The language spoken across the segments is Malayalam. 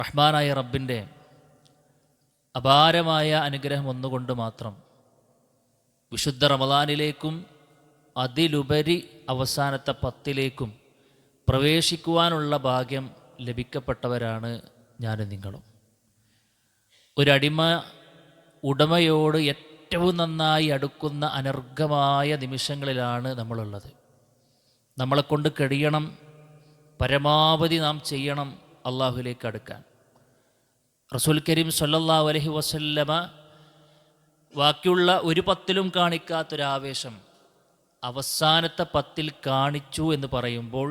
റഹ്മാനായ റബ്ബിൻ്റെ അപാരമായ അനുഗ്രഹം ഒന്നുകൊണ്ട് മാത്രം വിശുദ്ധ റമദാനിലേക്കും അതിലുപരി അവസാനത്തെ 10ലേക്കും പ്രവേശിക്കുവാനുള്ള ഭാഗ്യം ലഭിക്കപ്പെട്ടവരാണ് ഞാനും നിങ്ങളും. ഒരടിമ ഉടമയോട് ഏറ്റവും നന്നായി അടുക്കുന്ന അനർഘമായ നിമിഷങ്ങളിലാണ് നമ്മളുള്ളത്. നമ്മളെക്കൊണ്ട് കഴിയണം, പരമാവധി നാം ചെയ്യണം അള്ളാഹുവിലേക്ക് അടുക്കാൻ. റസൂൽ കരീം സല്ലല്ലാഹു അലൈഹി വസല്ലമ ബാക്കിയുള്ള ഒരു 10ലും കാണിക്കാത്തൊരാവേശം അവസാനത്തെ 10ൽ കാണിച്ചു എന്ന് പറയുമ്പോൾ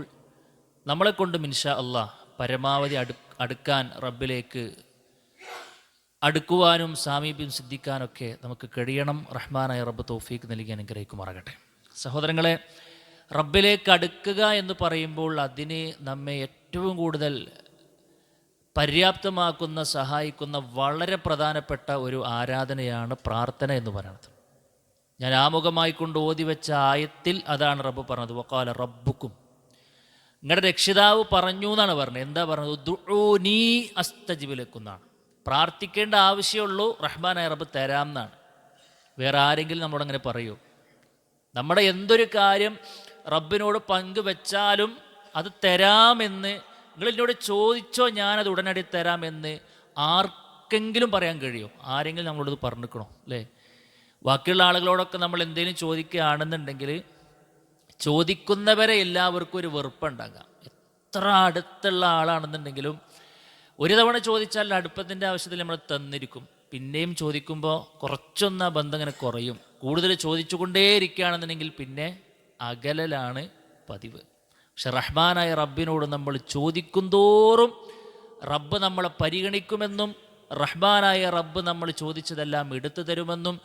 നമ്മളെക്കൊണ്ട് ഇൻഷാ അല്ലാഹ് പരമാവധി അടുക്കാൻ, റബ്ബിലേക്ക് അടുക്കുവാനും സാമീപ്യം സിദ്ധിക്കാനൊക്കെ നമുക്ക് കഴിയണം. റഹ്മാനായ റബ്ബ് തൗഫീഖ് നൽകി അനുഗ്രഹിക്കുമാറാകട്ടെ. സഹോദരങ്ങളെ, റബ്ബിലേക്ക് അടുക്കുക എന്ന് പറയുമ്പോൾ അതിന് നമ്മെ ഏറ്റവും കൂടുതൽ പര്യാപ്തമാക്കുന്ന, സഹായിക്കുന്ന വളരെ പ്രധാനപ്പെട്ട ഒരു ആരാധനയാണ് പ്രാർത്ഥന എന്ന് പറയുന്നത്. ഞാൻ ആമുഖമായിക്കൊണ്ട് ഓതി വെച്ച ആയത്തിൽ അതാണ് റബ്ബ് പറഞ്ഞത്. വഖാല റബ്ബുക്കും, നിങ്ങളുടെ രക്ഷിതാവ് പറഞ്ഞു എന്നാണ് പറഞ്ഞത്. എന്താ പറഞ്ഞത്? ദുഊനി അസ്തജിബ് ലക്കും എന്നാണ്. പ്രാർത്ഥിക്കേണ്ട ആവശ്യമുള്ളൂ, റഹ്മാനായ റബ്ബ് തരാം എന്നാണ്. വേറെ ആരെങ്കിലും നമ്മളങ്ങനെ പറയൂ? നമ്മുടെ എന്തൊരു കാര്യം റബ്ബിനോട് പങ്കുവെച്ചാലും അത് തരാമെന്ന്, നിങ്ങൾ എന്നോട് ചോദിച്ചോ ഞാനത് ഉടനടി തരാമെന്ന് ആർക്കെങ്കിലും പറയാൻ കഴിയുമോ? ആരെങ്കിലും നമ്മളോട് പറഞ്ഞിക്കണോ? അല്ലേ? ബാക്കിയുള്ള ആളുകളോടൊക്കെ നമ്മൾ എന്തെങ്കിലും ചോദിക്കുകയാണെന്നുണ്ടെങ്കിൽ ചോദിക്കുന്നവരെ എല്ലാവർക്കും ഒരു വെറുപ്പുണ്ടാകാം. എത്ര അടുത്തുള്ള ആളാണെന്നുണ്ടെങ്കിലും ഒരു തവണ ചോദിച്ചാൽ അടുപ്പത്തിൻ്റെ ആവശ്യത്തിൽ നമ്മൾ തന്നിരിക്കും. പിന്നെയും ചോദിക്കുമ്പോൾ കുറച്ചൊന്ന് ആ ബന്ധം ഇങ്ങനെ കുറയും. കൂടുതൽ ചോദിച്ചുകൊണ്ടേയിരിക്കുകയാണെന്നുണ്ടെങ്കിൽ പിന്നെ അകലലാണ് പതിവ്. പക്ഷെ റഹ്മാനായ റബ്ബിനോട് നമ്മൾ ചോദിക്കും തോറും റബ്ബ് നമ്മളെ പരിഗണിക്കുമെന്നും റഹ്മാനായ റബ്ബ് നമ്മൾ ചോദിച്ചതെല്ലാം എടുത്തു തരുമെന്നും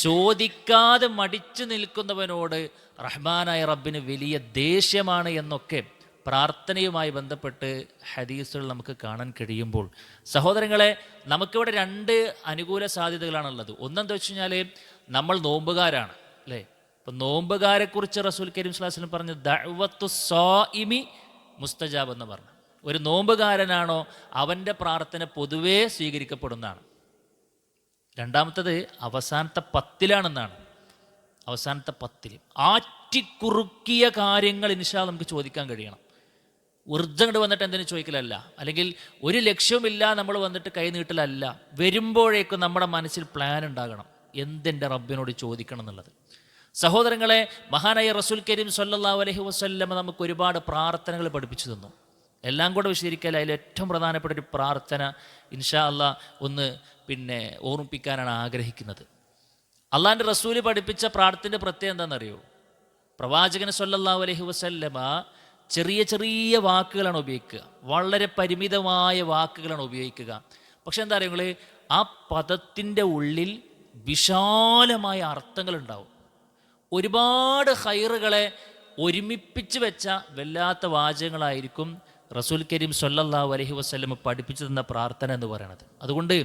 ചോദിക്കാതെ മടിച്ചു നിൽക്കുന്നവനോട് റഹ്മാനായ റബ്ബിന് വലിയ ദേഷ്യമാണ് എന്നൊക്കെ പ്രാർത്ഥനയുമായി ബന്ധപ്പെട്ട് ഹദീസുകൾ നമുക്ക് കാണാൻ കഴിയുമ്പോൾ, സഹോദരങ്ങളെ, നമുക്കിവിടെ 2 അനുകൂല സാധ്യതകളാണുള്ളത്. ഒന്നെന്താ വെച്ച് കഴിഞ്ഞാൽ നമ്മൾ നോമ്പുകാരാണ്, അല്ലേ? ഇപ്പം നോമ്പുകാരെക്കുറിച്ച് റസൂൽ കരീം സ്വല്ലല്ലാഹു അലൈഹി വസല്ലം പറഞ്ഞു ദഅവത്തു സ്വാഇമി മുസ്തജാബ് എന്ന് പറഞ്ഞു. ഒരു നോമ്പുകാരനാണോ അവൻ്റെ പ്രാർത്ഥന പൊതുവേ സ്വീകരിക്കപ്പെടുന്നതാണ്. രണ്ടാമത്തത് അവസാനത്തെ 10ലാണെന്നാണ്. അവസാനത്തെ 10ൽ ആറ്റിക്കുറുക്കിയ കാര്യങ്ങൾ ഇൻഷാ നമുക്ക് ചോദിക്കാൻ കഴിയണം. ഊർജ്ജങ്ങോട്ട് വന്നിട്ട് എന്തെങ്കിലും ചോദിക്കലല്ല, അല്ലെങ്കിൽ ഒരു ലക്ഷ്യവുമില്ല നമ്മൾ വന്നിട്ട് കൈ നീട്ടലല്ല. വരുമ്പോഴേക്കും നമ്മുടെ മനസ്സിൽ പ്ലാൻ ഉണ്ടാകണം, എന്തെൻ്റെ റബ്ബിനോട് ചോദിക്കണം എന്നുള്ളത്. സഹോദരങ്ങളെ, മഹാനായ റസൂൽ കരീം സല്ലല്ലാഹു അലൈഹി വസല്ലം നമുക്ക് ഒരുപാട് പ്രാർത്ഥനകൾ പഠിപ്പിച്ചു തന്നു. എല്ലാം കൂടെ വിശദീകരിക്കൽ അതിൽ ഏറ്റവും പ്രധാനപ്പെട്ട ഒരു പ്രാർത്ഥന ഇൻഷാ അല്ലാഹ് ഒന്ന് ഓർമ്മിപ്പിക്കാനാണ് ആഗ്രഹിക്കുന്നത്. അള്ളാഹിൻ്റെ റസൂല് പഠിപ്പിച്ച പ്രാർത്ഥനയുടെ പ്രത്യേകം എന്താണെന്നറിയോ? പ്രവാചകൻ സല്ലല്ലാഹു അലൈഹി വസല്ലമ ചെറിയ ചെറിയ വാക്കുകളാണ് ഉപയോഗിക്കുക, വളരെ പരിമിതമായ വാക്കുകളാണ് ഉപയോഗിക്കുക. പക്ഷെ എന്താ പറയുക, ആ പദത്തിൻ്റെ ഉള്ളിൽ വിശാലമായ അർത്ഥങ്ങളുണ്ടാവും. ഒരുപാട് ഖൈറുകളെ ഒരുമിപ്പിച്ച് വെച്ച വല്ലാത്ത വാചകങ്ങളായിരിക്കും റസൂൽ കരീം സല്ലല്ലാഹു അലൈഹി വസല്ലം പഠിപ്പിച്ചു തന്ന പ്രാർത്ഥന എന്ന് പറയുന്നത്. അതുകൊണ്ട്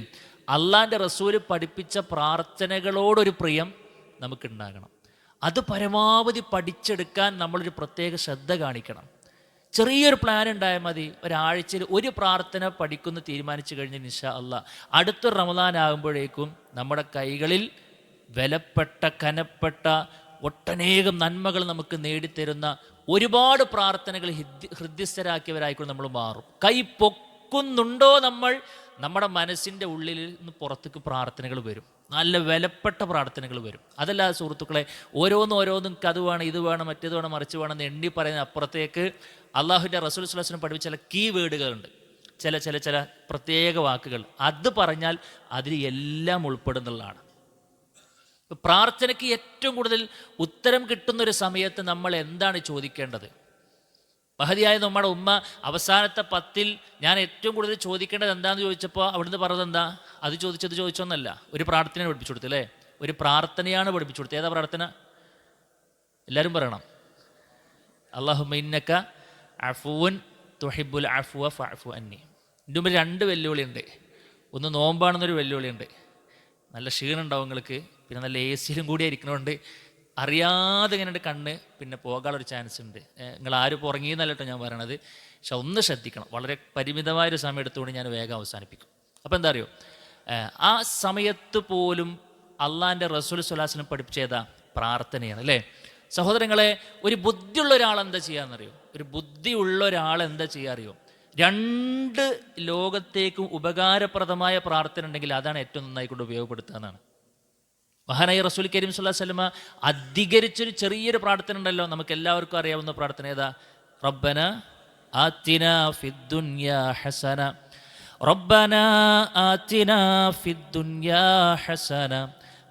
അള്ളാഹിൻ്റെ റസൂല് പഠിപ്പിച്ച പ്രാർത്ഥനകളോടൊരു പ്രിയം നമുക്കുണ്ടാകണം. അത് പരമാവധി പഠിച്ചെടുക്കാൻ നമ്മളൊരു പ്രത്യേക ശ്രദ്ധ കാണിക്കണം. ചെറിയൊരു പ്ലാൻ ഉണ്ടായാൽ മതി. ഒരാഴ്ചയിൽ ഒരു പ്രാർത്ഥന പഠിക്കുന്നു തീരുമാനിച്ചു കഴിഞ്ഞ് ഇൻഷാ അല്ലാഹ് അടുത്ത റമദാൻ ആകുമ്പോഴേക്കും നമ്മുടെ കൈകളിൽ വിലപ്പെട്ട, കനപ്പെട്ട ഒട്ടനേകം നന്മകൾ നമുക്ക് നേടിത്തരുന്ന ഒരുപാട് പ്രാർത്ഥനകൾ ഹൃദ്യസ്ഥരാക്കിയവരായിക്കൊണ്ട് നമ്മൾ മാറും. കൈ പൊക്കുന്നുണ്ടോ നമ്മൾ, നമ്മുടെ മനസ്സിൻ്റെ ഉള്ളിൽ നിന്ന് പുറത്തേക്ക് പ്രാർത്ഥനകൾ വരും, നല്ല വിലപ്പെട്ട പ്രാർത്ഥനകൾ വരും. അതല്ല സുഹൃത്തുക്കളെ, ഓരോന്നും അത് വേണം, ഇത് വേണം, മറ്റേത് വേണം, മറിച്ച് വേണം എന്ന് എണ്ണി പറയുന്ന അപ്പുറത്തേക്ക് അള്ളാഹുവിൻ്റെ റസൂൽ സ്വല്ലല്ലാഹു അലൈഹി വസല്ലം പഠിപ്പിച്ച ചില കീ വേർഡുകളുണ്ട്, ചില പ്രത്യേക വാക്കുകൾ. അത് പറഞ്ഞാൽ അതിൽ എല്ലാം ഉൾപ്പെടുന്നുള്ളതാണ്. പ്രാർത്ഥനയ്ക്ക് ഏറ്റവും കൂടുതൽ ഉത്തരം കിട്ടുന്നൊരു സമയത്ത് നമ്മൾ എന്താണ് ചോദിക്കേണ്ടത്? മഹതിയായ നമ്മുടെ ഉമ്മ അവസാനത്തെ 10ൽ ഞാൻ ഏറ്റവും കൂടുതൽ ചോദിക്കേണ്ടത് എന്താണെന്ന് ചോദിച്ചപ്പോൾ അവിടുന്ന് പറഞ്ഞത് എന്താ? അത് ചോദിച്ചൊന്നല്ല, ഒരു പ്രാർത്ഥനയാണ് പഠിപ്പിച്ചു കൊടുത്തത്, അല്ലേ? ഒരു പ്രാർത്ഥനയാണ് പഠിപ്പിച്ചു കൊടുത്തത്. ഏതാ പ്രാർത്ഥന? എല്ലാവരും പറയണം. അല്ലാഹുമ്മ ഇന്നക അഫുവൻ തുഹിബ്ബുൽ അഫ്വ ഫഅഫു അന്നി. ഇതിൻ്റെ മുമ്പ് 2 വെല്ലുവിളിയുണ്ട്. ഒന്ന് നോമ്പാണെന്നൊരു വെല്ലുവിളിയുണ്ട്. നല്ല ക്ഷീണം ഉണ്ടാവും നിങ്ങൾക്ക്, പിന്നെ നല്ല AC-യിലും കൂടി ഇരിക്കണോണ്ട് അറിയാതെ ഇങ്ങനെ കണ്ണ് പിന്നെ പോകാനുള്ളൊരു ചാൻസ് ഉണ്ട്. നിങ്ങൾ ആരും ഉറങ്ങിയെന്നല്ല കേട്ടോ ഞാൻ പറയണത്. പക്ഷെ ഒന്ന് ശ്രദ്ധിക്കണം. വളരെ പരിമിതമായൊരു സമയം എടുത്തുകൊണ്ട് ഞാൻ വേഗം അവസാനിപ്പിക്കും. അപ്പോൾ എന്താ അറിയോ, ആ സമയത്ത് പോലും അള്ളാഹിൻ്റെ റസൂൽ സ്വല്ലല്ലാഹു അലൈഹി വസല്ലം പഠിപ്പിച്ചേതാ പ്രാർത്ഥനയാണ് അല്ലേ സഹോദരങ്ങളെ. ഒരു ബുദ്ധിയുള്ള ഒരാൾ എന്താ ചെയ്യാന്നറിയോ, ഒരു ബുദ്ധിയുള്ള ഒരാൾ എന്താ ചെയ്യാ അറിയോ, രണ്ട് ലോകത്തേക്കും ഉപകാരപ്രദമായ പ്രാർത്ഥന ഉണ്ടെങ്കിൽ അതാണ് ഏറ്റവും നന്നായിക്കൊണ്ട് ഉപയോഗപ്പെടുത്തുക എന്നാണ്. മഹാനായ റസൂൽ കരീം സ്വല്ലല്ലാഹു അലൈഹി വസല്ലം അധികരിച്ചൊരു ചെറിയൊരു പ്രാർത്ഥന ഉണ്ടല്ലോ, നമുക്ക് എല്ലാവർക്കും അറിയാവുന്ന പ്രാർത്ഥന ഏതാ? റബ്ബന ആതിനാ ഫിദ്ദുനിയാ ഹസന, റബ്ബന ആതിനാ ഫിദ്ദുനിയാ ഹസന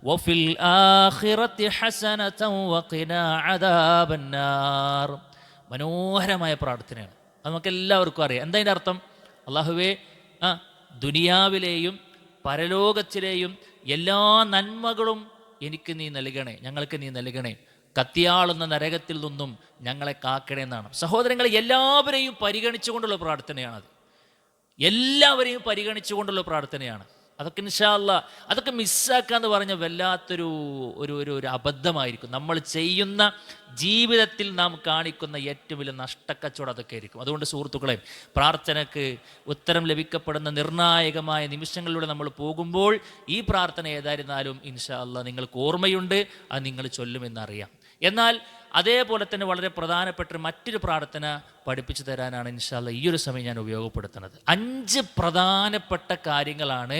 വഫിൽ ആഖിറതി ഹസനതൻ വഖിനാ അദാബന്നാർ. മനോഹരമായ പ്രാർത്ഥനയാണ്. അത് നമുക്ക് എല്ലാവർക്കും അറിയാം. എന്താ അതിൻ്റെ അർത്ഥം? അല്ലാഹുവേ, ദുനിയാവിലെയും പരലോകത്തിലെയും എല്ലാ നന്മകളും എനിക്ക് നീ നൽകണേ, ഞങ്ങൾക്ക് നീ നൽകണേ, കത്തിയാളുന്ന നരകത്തിൽ നിന്നും ഞങ്ങളെ കാക്കണേ എന്നാണ്. സഹോദരങ്ങളെ, എല്ലാവരെയും പരിഗണിച്ചുകൊണ്ടുള്ള പ്രാർത്ഥനയാണത്. എല്ലാവരെയും പരിഗണിച്ചുകൊണ്ടുള്ള പ്രാർത്ഥനയാണ്. അതൊക്കെ ഇൻഷാ അല്ലാഹ് അതൊക്കെ മിസ്സാക്കാന്ന് പറഞ്ഞാൽ വല്ലാത്തൊരു ഒരു ഒരു ഒരു അബദ്ധമായിരിക്കും. നമ്മൾ ചെയ്യുന്ന ജീവിതത്തിൽ നാം കാണിക്കുന്ന ഏറ്റവും വലിയ നഷ്ടക്കച്ചവടം അതൊക്കെ ആയിരിക്കും. അതുകൊണ്ട് സുഹൃത്തുക്കളെ, പ്രാർത്ഥനയ്ക്ക് ഉത്തരം ലഭിക്കപ്പെടുന്ന നിർണായകമായ നിമിഷങ്ങളിലൂടെ നമ്മൾ പോകുമ്പോൾ ഈ പ്രാർത്ഥന ഏതായിരുന്നാലും ഇൻഷാ അല്ലാഹ് നിങ്ങൾക്ക് ഓർമ്മയുണ്ട്, അത് നിങ്ങൾ ചൊല്ലുമെന്നറിയാം. എന്നാൽ അതേപോലെ തന്നെ വളരെ പ്രധാനപ്പെട്ട മറ്റൊരു പ്രാർത്ഥന പഠിപ്പിച്ചു തരാനാണ് ഇൻഷാ അല്ലാഹ് ഈ ഒരു സമയം ഞാൻ ഉപയോഗപ്പെടുത്തുന്നത്. 5 പ്രധാനപ്പെട്ട കാര്യങ്ങളാണ്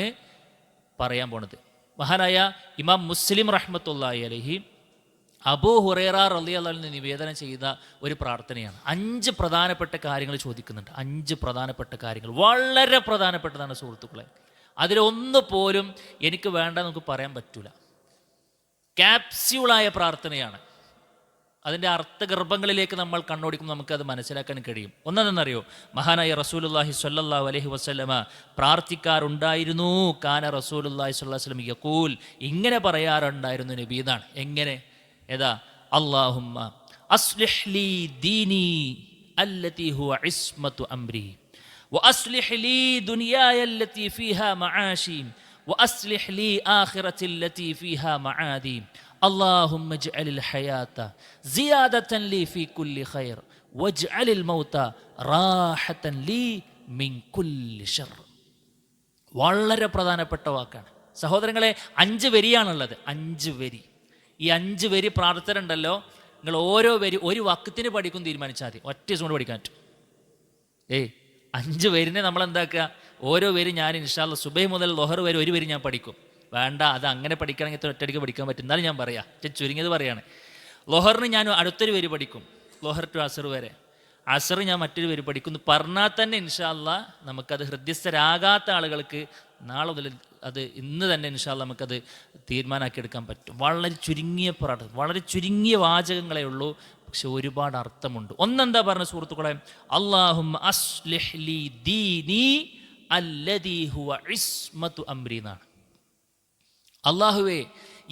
പറയാൻ പോണത്. മഹാനായ ഇമാം മുസ്ലിം റഹ്മത്തുള്ളാഹി അലൈഹി അബൂ ഹുറൈറ റളിയല്ലാഹു അൻഹു നിവേദനം ചെയ്ത ഒരു പ്രാർത്ഥനയാണ്. 5 പ്രധാനപ്പെട്ട കാര്യങ്ങൾ ചോദിക്കുന്നുണ്ട്. 5 പ്രധാനപ്പെട്ട കാര്യങ്ങൾ വളരെ പ്രധാനപ്പെട്ടതാണ് സുഹൃത്തുക്കളെ. അതിലൊന്നു പോലും എനിക്ക് വേണ്ട നമുക്ക് പറയാൻ പറ്റൂല. ക്യാപ്സ്യൂളായ പ്രാർത്ഥനയാണ്. അതിൻ്റെ അർത്ഥഗർഭങ്ങളിലേക്ക് നമ്മൾ കണ്ണോടിക്കുമ്പോൾ നമുക്കത് മനസ്സിലാക്കാൻ കഴിയും. ഒന്നെന്നറിയോ, മഹാനായ റസൂലുള്ളാഹി സ്വല്ലല്ലാഹു അലൈഹി വസല്ലമ പ്രാർത്ഥിക്കാറുണ്ടായിരുന്നു. കാന റസൂലുള്ളാഹി സ്വല്ലല്ലാഹു അലൈഹി വസല്ലം യഖൂൽ, ഇങ്ങനെ പറയാറുണ്ടായിരുന്നു നബി. ഇതാണ് എങ്ങനെ, ഏതാ? അല്ലാഹുമ്മ അസ്ലിഹ് ലീ ദീനി അല്ലതി ഹുവ ഇസ്മതു അംരി വഅസ്ലിഹ് ലീ ദുനിയായ അല്ലതി ഫീഹാ മആശി വഅസ്ലിഹ് ലീ ആഖിറതി അല്ലതി ഫീഹാ മആദി اللهم اجعل الحياة زيادة لي في كل خير واجعل الموت راحة لي من كل شر. വളരെ പ്രധാനപ്പെട്ട വാക്കാണ് സഹോദരങ്ങളെ. 5 വരിയാണുള്ളത്. 5 വരി. ഈ 5 വരി പ്രാർത്ഥന ഉണ്ടല്ലോ, നിങ്ങൾ ഓരോ വരി ഒരു വക്കത്തിന് പഠിക്കും തീരുമാനിച്ചാൽ മതി. ഒറ്റ ദിവസം കൊണ്ട് പഠിക്കാൻ പറ്റും. 5 വരിനെ നമ്മൾ എന്താക്കുക, ഓരോ വരി ഞാൻ ഇൻഷാ അല്ലാഹ് സുബഹി മുതൽ ളുഹർ വരെ ഒരു വരി ഞാൻ പഠിക്കും. വേണ്ട, അത് അങ്ങനെ പഠിക്കണമെങ്കിൽ ഒറ്റയടിക്ക് പഠിക്കാൻ പറ്റും. എന്നാലും ഞാൻ പറയാം, ചുരുങ്ങിയത് പറയാണ്. ളുഹറിന് ഞാൻ അടുത്തൊരു വരി പഠിക്കും, ളുഹർ ടു അസർ വരെ. അസർ ഞാൻ മറ്റൊരു വരി പഠിക്കുന്നു പറഞ്ഞാൽ തന്നെ ഇൻഷാ അല്ലാഹ് നമുക്കത് ഹൃദ്യസ്ഥരാകാത്ത ആളുകൾക്ക് നാളെ മുതൽ അത് ഇന്ന് തന്നെ ഇൻഷാ അല്ലാഹ് നമുക്കത് തീരുമാനമാക്കിയെടുക്കാൻ പറ്റും. വളരെ ചുരുങ്ങിയ പ്രാർത്ഥന, വളരെ ചുരുങ്ങിയ വാചകങ്ങളേ ഉള്ളൂ, പക്ഷെ ഒരുപാട് അർത്ഥമുണ്ട്. ഒന്നെന്താ പറഞ്ഞ സുഹൃത്തുക്കളെ, അല്ലാഹുമ്മ അസ്ലിഹ് ലീ ദീനി അല്ലദീ ഹുവ ഇസ്മതു അംരി എന്നാണ്. അള്ളാഹുവേ,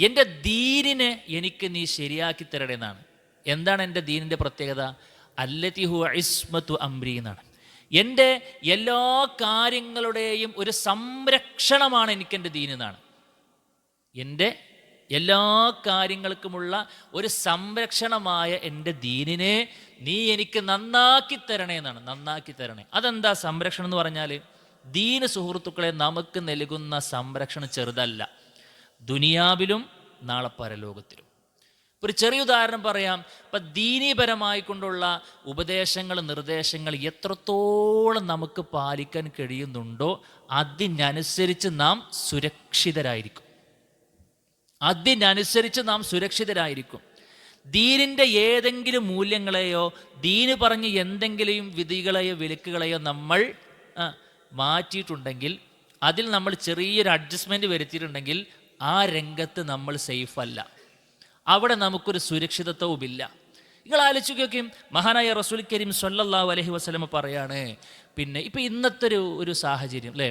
എൻ്റെ ദീനിനെ എനിക്ക് നീ ശരിയാക്കി തരണേ എന്നാണ്. എന്താണ് എൻ്റെ ദീനിൻ്റെ പ്രത്യേകത? അല്ലതി ഹുവ ഇസ്മതു അംരി എന്നാണ്. എൻ്റെ എല്ലാ കാര്യങ്ങളുടെയും ഒരു സംരക്ഷണമാണ് എനിക്കെൻ്റെ ദീൻ എന്നാണ്. എൻ്റെ എല്ലാ കാര്യങ്ങൾക്കുമുള്ള ഒരു സംരക്ഷണമായ എൻ്റെ ദീനിനെ നീ എനിക്ക് നന്നാക്കി തരണേ എന്നാണ്. നന്നാക്കി തരണേ. അതെന്താ സംരക്ഷണം എന്ന് പറഞ്ഞാൽ? ദീന് സുഹൃത്തുക്കളെ നമുക്ക് നൽകുന്ന സംരക്ഷണം ചെറുതല്ല, ദുനിയാവിലും നാളെ പരലോകത്തിലും. ഒരു ചെറിയ ഉദാഹരണം പറയാം. ഇപ്പം ദീനീപരമായി കൊണ്ടുള്ള ഉപദേശങ്ങൾ, നിർദ്ദേശങ്ങൾ എത്രത്തോളം നമുക്ക് പാലിക്കാൻ കഴിയുന്നുണ്ടോ അതിനനുസരിച്ച് നാം സുരക്ഷിതരായിരിക്കും. അതിനനുസരിച്ച് നാം സുരക്ഷിതരായിരിക്കും. ദീനിൻ്റെ ഏതെങ്കിലും മൂല്യങ്ങളെയോ ദീന് പറഞ്ഞ് എന്തെങ്കിലും വിധികളെയോ വിലക്കുകളെയോ നമ്മൾ മാറ്റിയിട്ടുണ്ടെങ്കിൽ, അതിൽ നമ്മൾ ചെറിയൊരു അഡ്ജസ്റ്റ്മെൻറ്റ് വരുത്തിയിട്ടുണ്ടെങ്കിൽ ആ രംഗത്ത് നമ്മൾ സേഫ് അല്ല. അവിടെ നമുക്കൊരു സുരക്ഷിതത്വവുമില്ല. നിങ്ങൾ ആലോചിക്കുകയും മഹാനായ റസൂൽ കരീം സ്വല്ലല്ലാഹു അലൈഹി വസല്ലം പറയാണ്, പിന്നെ ഇപ്പം ഇന്നത്തെ ഒരു സാഹചര്യം അല്ലേ,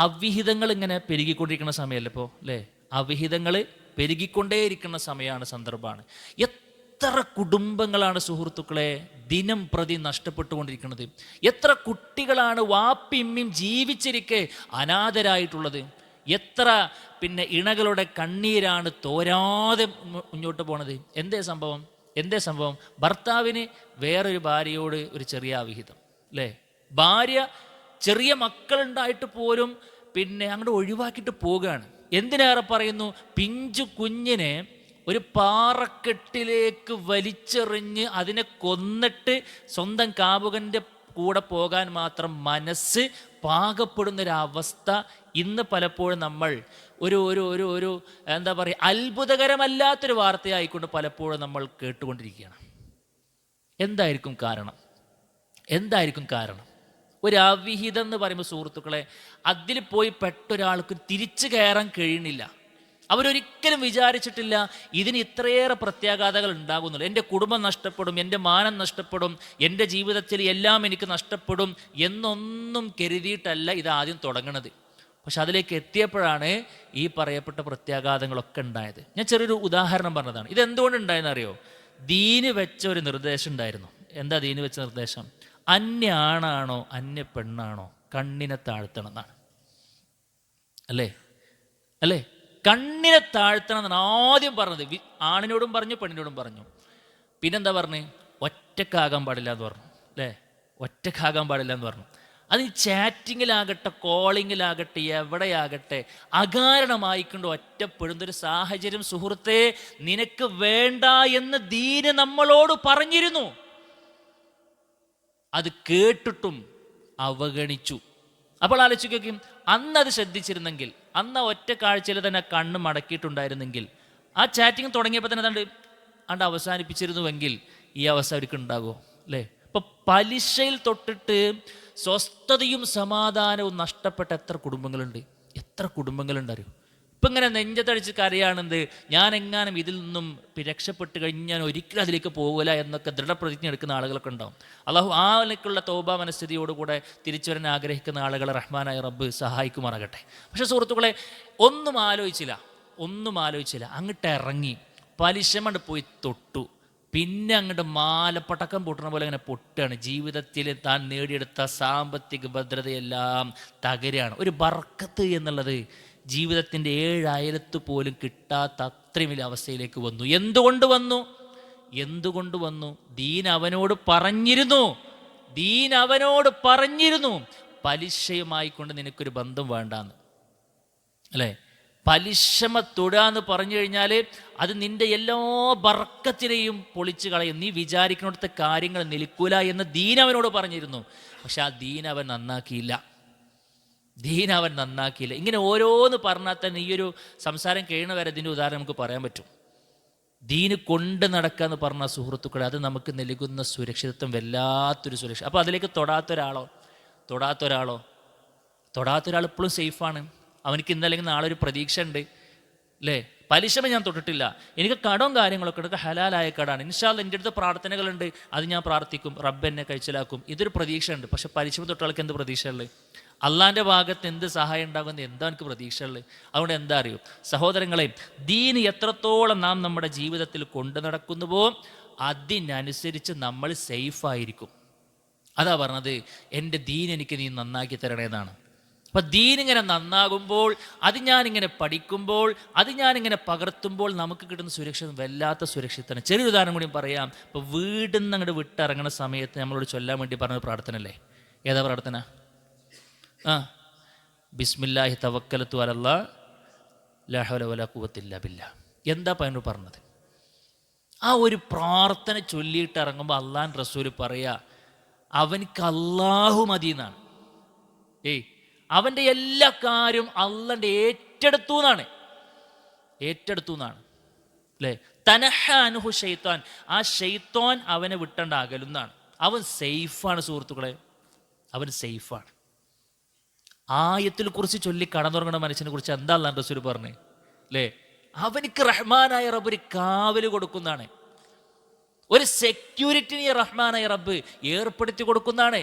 അവിഹിതങ്ങൾ ഇങ്ങനെ പെരുകിക്കൊണ്ടിരിക്കുന്ന സമയമല്ലേ ഇപ്പോൾ അല്ലേ? അവിഹിതങ്ങൾ പെരുകിക്കൊണ്ടേയിരിക്കുന്ന സമയമാണ്, സന്ദർഭമാണ്. എത്ര കുടുംബങ്ങളാണ് സുഹൃത്തുക്കളെ ദിനം പ്രതി നഷ്ടപ്പെട്ടുകൊണ്ടിരിക്കുന്നത്? എത്ര കുട്ടികളാണ് വാപ്പിമ്മയും ജീവിച്ചിരിക്കെ അനാഥരായിട്ടുള്ളത്? എത്ര ഇണകളുടെ കണ്ണീരാണ് തോരാതെ മുന്നോട്ട് പോണത്. എന്തേ സംഭവം? ഭർത്താവിന് വേറൊരു ഭാര്യയോട് ഒരു ചെറിയ അവിഹിതം, അല്ലേ? ഭാര്യ ചെറിയ മക്കളുണ്ടായിട്ട് പോലും അങ്ങോട്ട് ഒഴിവാക്കിയിട്ട് പോവുകയാണ്. എന്തിനേറെ പറയുന്നു, പിഞ്ചു കുഞ്ഞിനെ ഒരു പാറക്കെട്ടിലേക്ക് വലിച്ചെറിഞ്ഞ് അതിനെ കൊന്നിട്ട് സ്വന്തം കാമുകൻ്റെ കൂടെ പോകാൻ മാത്രം മനസ്സ് പാകപ്പെടുന്നൊരവസ്ഥ ഇന്ന് പലപ്പോഴും നമ്മൾ ഒരു ഒരു ഒരു ഒരു എന്താ പറയുക, അത്ഭുതകരമല്ലാത്തൊരു വാർത്തയായിക്കൊണ്ട് പലപ്പോഴും നമ്മൾ കേട്ടുകൊണ്ടിരിക്കുകയാണ്. എന്തായിരിക്കും കാരണം? ഒരു അവിഹിതം എന്ന് പറയുമ്പോൾ സുഹൃത്തുക്കളെ, അതിൽ പോയി പെട്ടൊരാൾക്ക് തിരിച്ചു കയറാൻ കഴിയണില്ല. അവരൊരിക്കലും വിചാരിച്ചിട്ടില്ല ഇതിന് ഇത്രയേറെ പ്രത്യാഘാതങ്ങൾ ഉണ്ടാകുന്നുള്ളൂ. എൻ്റെ കുടുംബം നഷ്ടപ്പെടും, എൻ്റെ മാനം നഷ്ടപ്പെടും, എൻ്റെ ജീവിതത്തിൽ എല്ലാം എനിക്ക് നഷ്ടപ്പെടും എന്നൊന്നും കരുതിയിട്ടല്ല ഇത് ആദ്യം തുടങ്ങണത്. പക്ഷെ അതിലേക്ക് എത്തിയപ്പോഴാണ് ഈ പറയപ്പെട്ട പ്രത്യാഘാതങ്ങളൊക്കെ ഉണ്ടായത്. ഞാൻ ചെറിയൊരു ഉദാഹരണം പറഞ്ഞതാണ്. ഇതെന്തുകൊണ്ട് ഉണ്ടായെന്ന് അറിയോ? ദീന് വെച്ച ഒരു നിർദ്ദേശം ഉണ്ടായിരുന്നു. എന്താ ദീന് വെച്ച നിർദ്ദേശം? അന്യ ആണാണോ അന്യ പെണ്ണാണോ കണ്ണിനെ താഴ്ത്തണം എന്നാണ്. അല്ലേ? കണ്ണിനെ താഴ്ത്തണം എന്നാണ് ആദ്യം പറഞ്ഞത്. ആണിനോടും പറഞ്ഞു, പെണ്ണിനോടും പറഞ്ഞു. പിന്നെന്താ പറഞ്ഞു? ഒറ്റക്കാകാൻ പാടില്ല എന്ന് പറഞ്ഞു, അല്ലേ? ഒറ്റക്കാകാൻ പാടില്ല എന്ന് പറഞ്ഞു. അത് ചാറ്റിങ്ങിലാകട്ടെ, കോളിങ്ങിലാകട്ടെ, എവിടെയാകട്ടെ അകാരണമായിക്കൊണ്ട് ഒറ്റപ്പെടുന്നൊരു സാഹചര്യം സുഹൃത്തെ നിനക്ക് വേണ്ട എന്ന് ദീന് നമ്മളോട് പറഞ്ഞിരുന്നു. അത് കേട്ടിട്ടും അവഗണിച്ചു. അപ്പോൾ ആലോചിക്കും, അന്നത് ശ്രദ്ധിച്ചിരുന്നെങ്കിൽ, അന്ന് ഒറ്റ കാഴ്ചയിൽ തന്നെ കണ്ണ് മടക്കിയിട്ടുണ്ടായിരുന്നെങ്കിൽ, ആ ചാറ്റിങ് തുടങ്ങിയപ്പോൾ തന്നെ അണ്ട് അവസാനിപ്പിച്ചിരുന്നുവെങ്കിൽ ഈ അവസ്ഥ അവർക്ക് ഉണ്ടാകുമോ? അല്ലേ? ഇപ്പം പലിശയിൽ തൊട്ടിട്ട് സ്വസ്ഥതയും സമാധാനവും നഷ്ടപ്പെട്ട എത്ര കുടുംബങ്ങളുണ്ട് അറിയോ? ഇപ്പം ഇങ്ങനെ നെഞ്ചത്തടിച്ച് കരയാണെന്ത്, ഞാൻ എങ്ങാനും ഇതിൽ നിന്നും രക്ഷപ്പെട്ട് കഴിഞ്ഞ് ഞാൻ ഒരിക്കലും അതിലേക്ക് പോകില്ല എന്നൊക്കെ ദൃഢപ്രതിജ്ഞ എടുക്കുന്ന ആളുകളൊക്കെ ഉണ്ടാവും. അള്ളാഹു ആ നിലയ്ക്കുള്ള തൗബ മനസ്ഥിതിയോടുകൂടെ തിരിച്ചു വരാൻ ആഗ്രഹിക്കുന്ന ആളുകളെ റഹ്മാനായ റബ്ബ് സഹായിക്കുമാറാകട്ടെ. പക്ഷേ സുഹൃത്തുക്കളെ, ഒന്നും ആലോചിച്ചില്ല, അങ്ങോട്ട് ഇറങ്ങി പലിശമണ്ട് പോയി തൊട്ടു. പിന്നെ അങ്ങോട്ട് മാലപ്പടക്കം പൊട്ടുന്ന പോലെ അങ്ങനെ പൊട്ടുകയാണ്. ജീവിതത്തിൽ താൻ നേടിയെടുത്ത സാമ്പത്തിക ഭദ്രതയെല്ലാം തകരുകയാണ്. ഒരു ബർക്കത്ത് എന്നുള്ളത് ജീവിതത്തിൻ്റെ 7 അയലത്ത് പോലും കിട്ടാത്ത അത്രയും വലിയ അവസ്ഥയിലേക്ക് വന്നു. എന്തുകൊണ്ട് വന്നു? ദീൻ അവനോട് പറഞ്ഞിരുന്നു പലിശയുമായി കൊണ്ട് നിനക്കൊരു ബന്ധം വേണ്ടാന്ന്, അല്ലേ? പലിശമ തൊടാന്ന് പറഞ്ഞു കഴിഞ്ഞാൽ അത് നിന്റെ എല്ലാ ബർക്കത്തിനെയും പൊളിച്ചു കളയും. നീ വിചാരിക്കുന്നിടത്തെ കാര്യങ്ങൾ നിൽക്കൂല എന്ന് ദീൻ അവനോട് പറഞ്ഞിരുന്നു. പക്ഷെ ആ ദീൻ അവൻ നന്നാക്കിയില്ല. ഇങ്ങനെ ഓരോന്ന് പറഞ്ഞാൽ തന്നെ ഈ ഒരു സംസാരം കഴിയുന്ന വരെ ഇതിൻ്റെ ഉദാഹരണം നമുക്ക് പറയാൻ പറ്റും. ദീന് കൊണ്ട് നടക്കുക എന്ന് പറഞ്ഞ സുഹൃത്തുക്കളെ, അത് നമുക്ക് നൽകുന്ന സുരക്ഷിതത്വം വല്ലാത്തൊരു സുരക്ഷ. അപ്പോൾ അതിലേക്ക് തൊടാത്തൊരാൾ ഇപ്പോഴും സേഫാണ്. അവനക്ക് ഇന്നല്ലെങ്കിൽ നാളെ ഒരു പ്രതീക്ഷ ഉണ്ട്, അല്ലേ? പലിശമ ഞാൻ തൊട്ടിട്ടില്ല, എനിക്ക് കടവും കാര്യങ്ങളൊക്കെ ഉണ്ട്, ഹലാലായ കടാണ്. ഇൻഷാ അല്ലാഹ് എൻ്റെ അടുത്ത് പ്രാർത്ഥനകളുണ്ട്, അത് ഞാൻ പ്രാർത്ഥിക്കും, റബ്ബ് എന്നെ കഴിച്ചിലാക്കും, ഇതൊരു പ്രതീക്ഷ ഉണ്ട്. പക്ഷെ പലിശമ തൊട്ടാൾക്ക് എന്ത് പ്രതീക്ഷയുള്ളത്? അള്ളാൻ്റെ ഭാഗത്ത് എന്ത് സഹായം ഉണ്ടാകുമെന്ന് എന്താ എനിക്ക് പ്രതീക്ഷയുള്ളത്? അതുകൊണ്ട് എന്താ അറിയൂ സഹോദരങ്ങളെ, ദീന് എത്രത്തോളം നാം നമ്മുടെ ജീവിതത്തിൽ കൊണ്ടു നടക്കുന്നുവോ അതിനനുസരിച്ച് നമ്മൾ സേഫായിരിക്കും. അതാ പറഞ്ഞത്, എൻ്റെ ദീൻ എനിക്ക് നീ നന്നാക്കി തരണേന്നാണ്. അപ്പം ദീനിങ്ങനെ നന്നാകുമ്പോൾ, അത് ഞാനിങ്ങനെ പഠിക്കുമ്പോൾ, അത് ഞാനിങ്ങനെ പകർത്തുമ്പോൾ നമുക്ക് കിട്ടുന്ന സുരക്ഷിതം വല്ലാത്ത സുരക്ഷിതമാണ്. ചെറിയൊരു ഉദാഹരണം കൂടി പറയാം. ഇപ്പോൾ വീട്ടിൽ നിന്ന് അങ്ങോട്ട് വിട്ടിറങ്ങുന്ന സമയത്ത് നമ്മളോട് ചൊല്ലാൻ വേണ്ടി പറഞ്ഞ പ്രാർത്ഥന അല്ലേ? ഏതാ പ്രാർത്ഥന? ബിസ്മില്ലാഹി തവക്കലത്തു അലല്ലാഹ് ലാ ഹൗല വലാ ഖുവത ഇല്ലാ ബില്ലാഹ്. എന്താ പയ്യനോട് പറഞ്ഞത്? ആ ഒരു പ്രാർത്ഥന ചൊല്ലിയിട്ട് ഇറങ്ങുമ്പോൾ അള്ളാഹ് റസൂൽ പറയാ, അവനിക്ക് അള്ളാഹു മതി എന്നാണ്. അവൻ്റെ എല്ലാ കാര്യവും അള്ളാൻ്റെ ഏറ്റെടുത്തു എന്നാണ്, അല്ലേ? തനഹ അൻഹു ശൈത്താൻ, ആ ശൈത്താൻ അവനെ വിട്ടണ്ട അകലുന്നാണ്. അവൻ സേഫാണ് സുഹൃത്തുക്കളെ, അവൻ സേഫാണ്. ആയത്തിൽ കുറിച്ച് ചൊല്ലി കടന്നുറങ്ങുന്ന മനുഷ്യനെ കുറിച്ച് എന്താ അല്ലാഹ് റസൂൽ പറഞ്ഞേ, അല്ലേ? അവനിക്ക് റഹ്മാനായ റബ്ബ് ഒരു കാവല് കൊടുക്കുന്നതാണ്, ഒരു സെക്യൂരിറ്റി റഹ്മാനായ റബ്ബ് ഏർപ്പെടുത്തി കൊടുക്കുന്നതാണ്.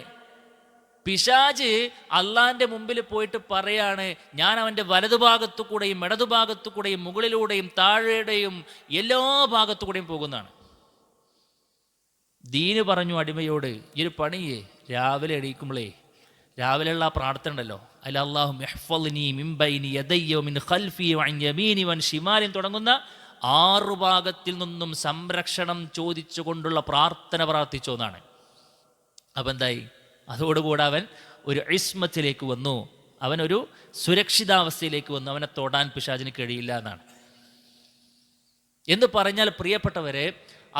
പിശാച് അള്ളാന്റെ മുമ്പിൽ പോയിട്ട് പറയാണ്, ഞാൻ അവൻ്റെ വലതുഭാഗത്തു കൂടെയും ഇടതുഭാഗത്തു കൂടെയും മുകളിലൂടെയും താഴെയുടെയും എല്ലാ ഭാഗത്തു കൂടെയും പോകുന്നതാണ്. ദീന് പറഞ്ഞു അടിമയോട്, ഈ ഒരു പണിയേ രാവിലെ എണീക്കുമ്പോഴേ, രാവിലെയുള്ള ആ പ്രാർത്ഥന ഉണ്ടല്ലോ, അല്ല അല്ലാഹുമ്മ ഇഹ്ഫളിനി മിൻ ബൈനി യദയ്യ വമിൻ ഖൽഫി വഅൻ യമീനി വൻ ഷിമാലിൻ തുടങ്ങുന്ന 6 ഭാഗത്തിൽ നിന്നും സംരക്ഷണം ചോദിച്ചുകൊണ്ടുള്ള പ്രാർത്ഥന പ്രാർത്ഥിച്ചു എന്നാണ്. അപ്പം എന്തായി? അതോടുകൂടെ അവൻ ഒരു ഇസ്മത്തിലേക്ക് വന്നു, അവനൊരു സുരക്ഷിതാവസ്ഥയിലേക്ക് വന്നു. അവനെ തൊടാൻ പിശാചിന് കഴിയില്ല എന്നാണ്. എന്ന് പറഞ്ഞാൽ പ്രിയപ്പെട്ടവരെ,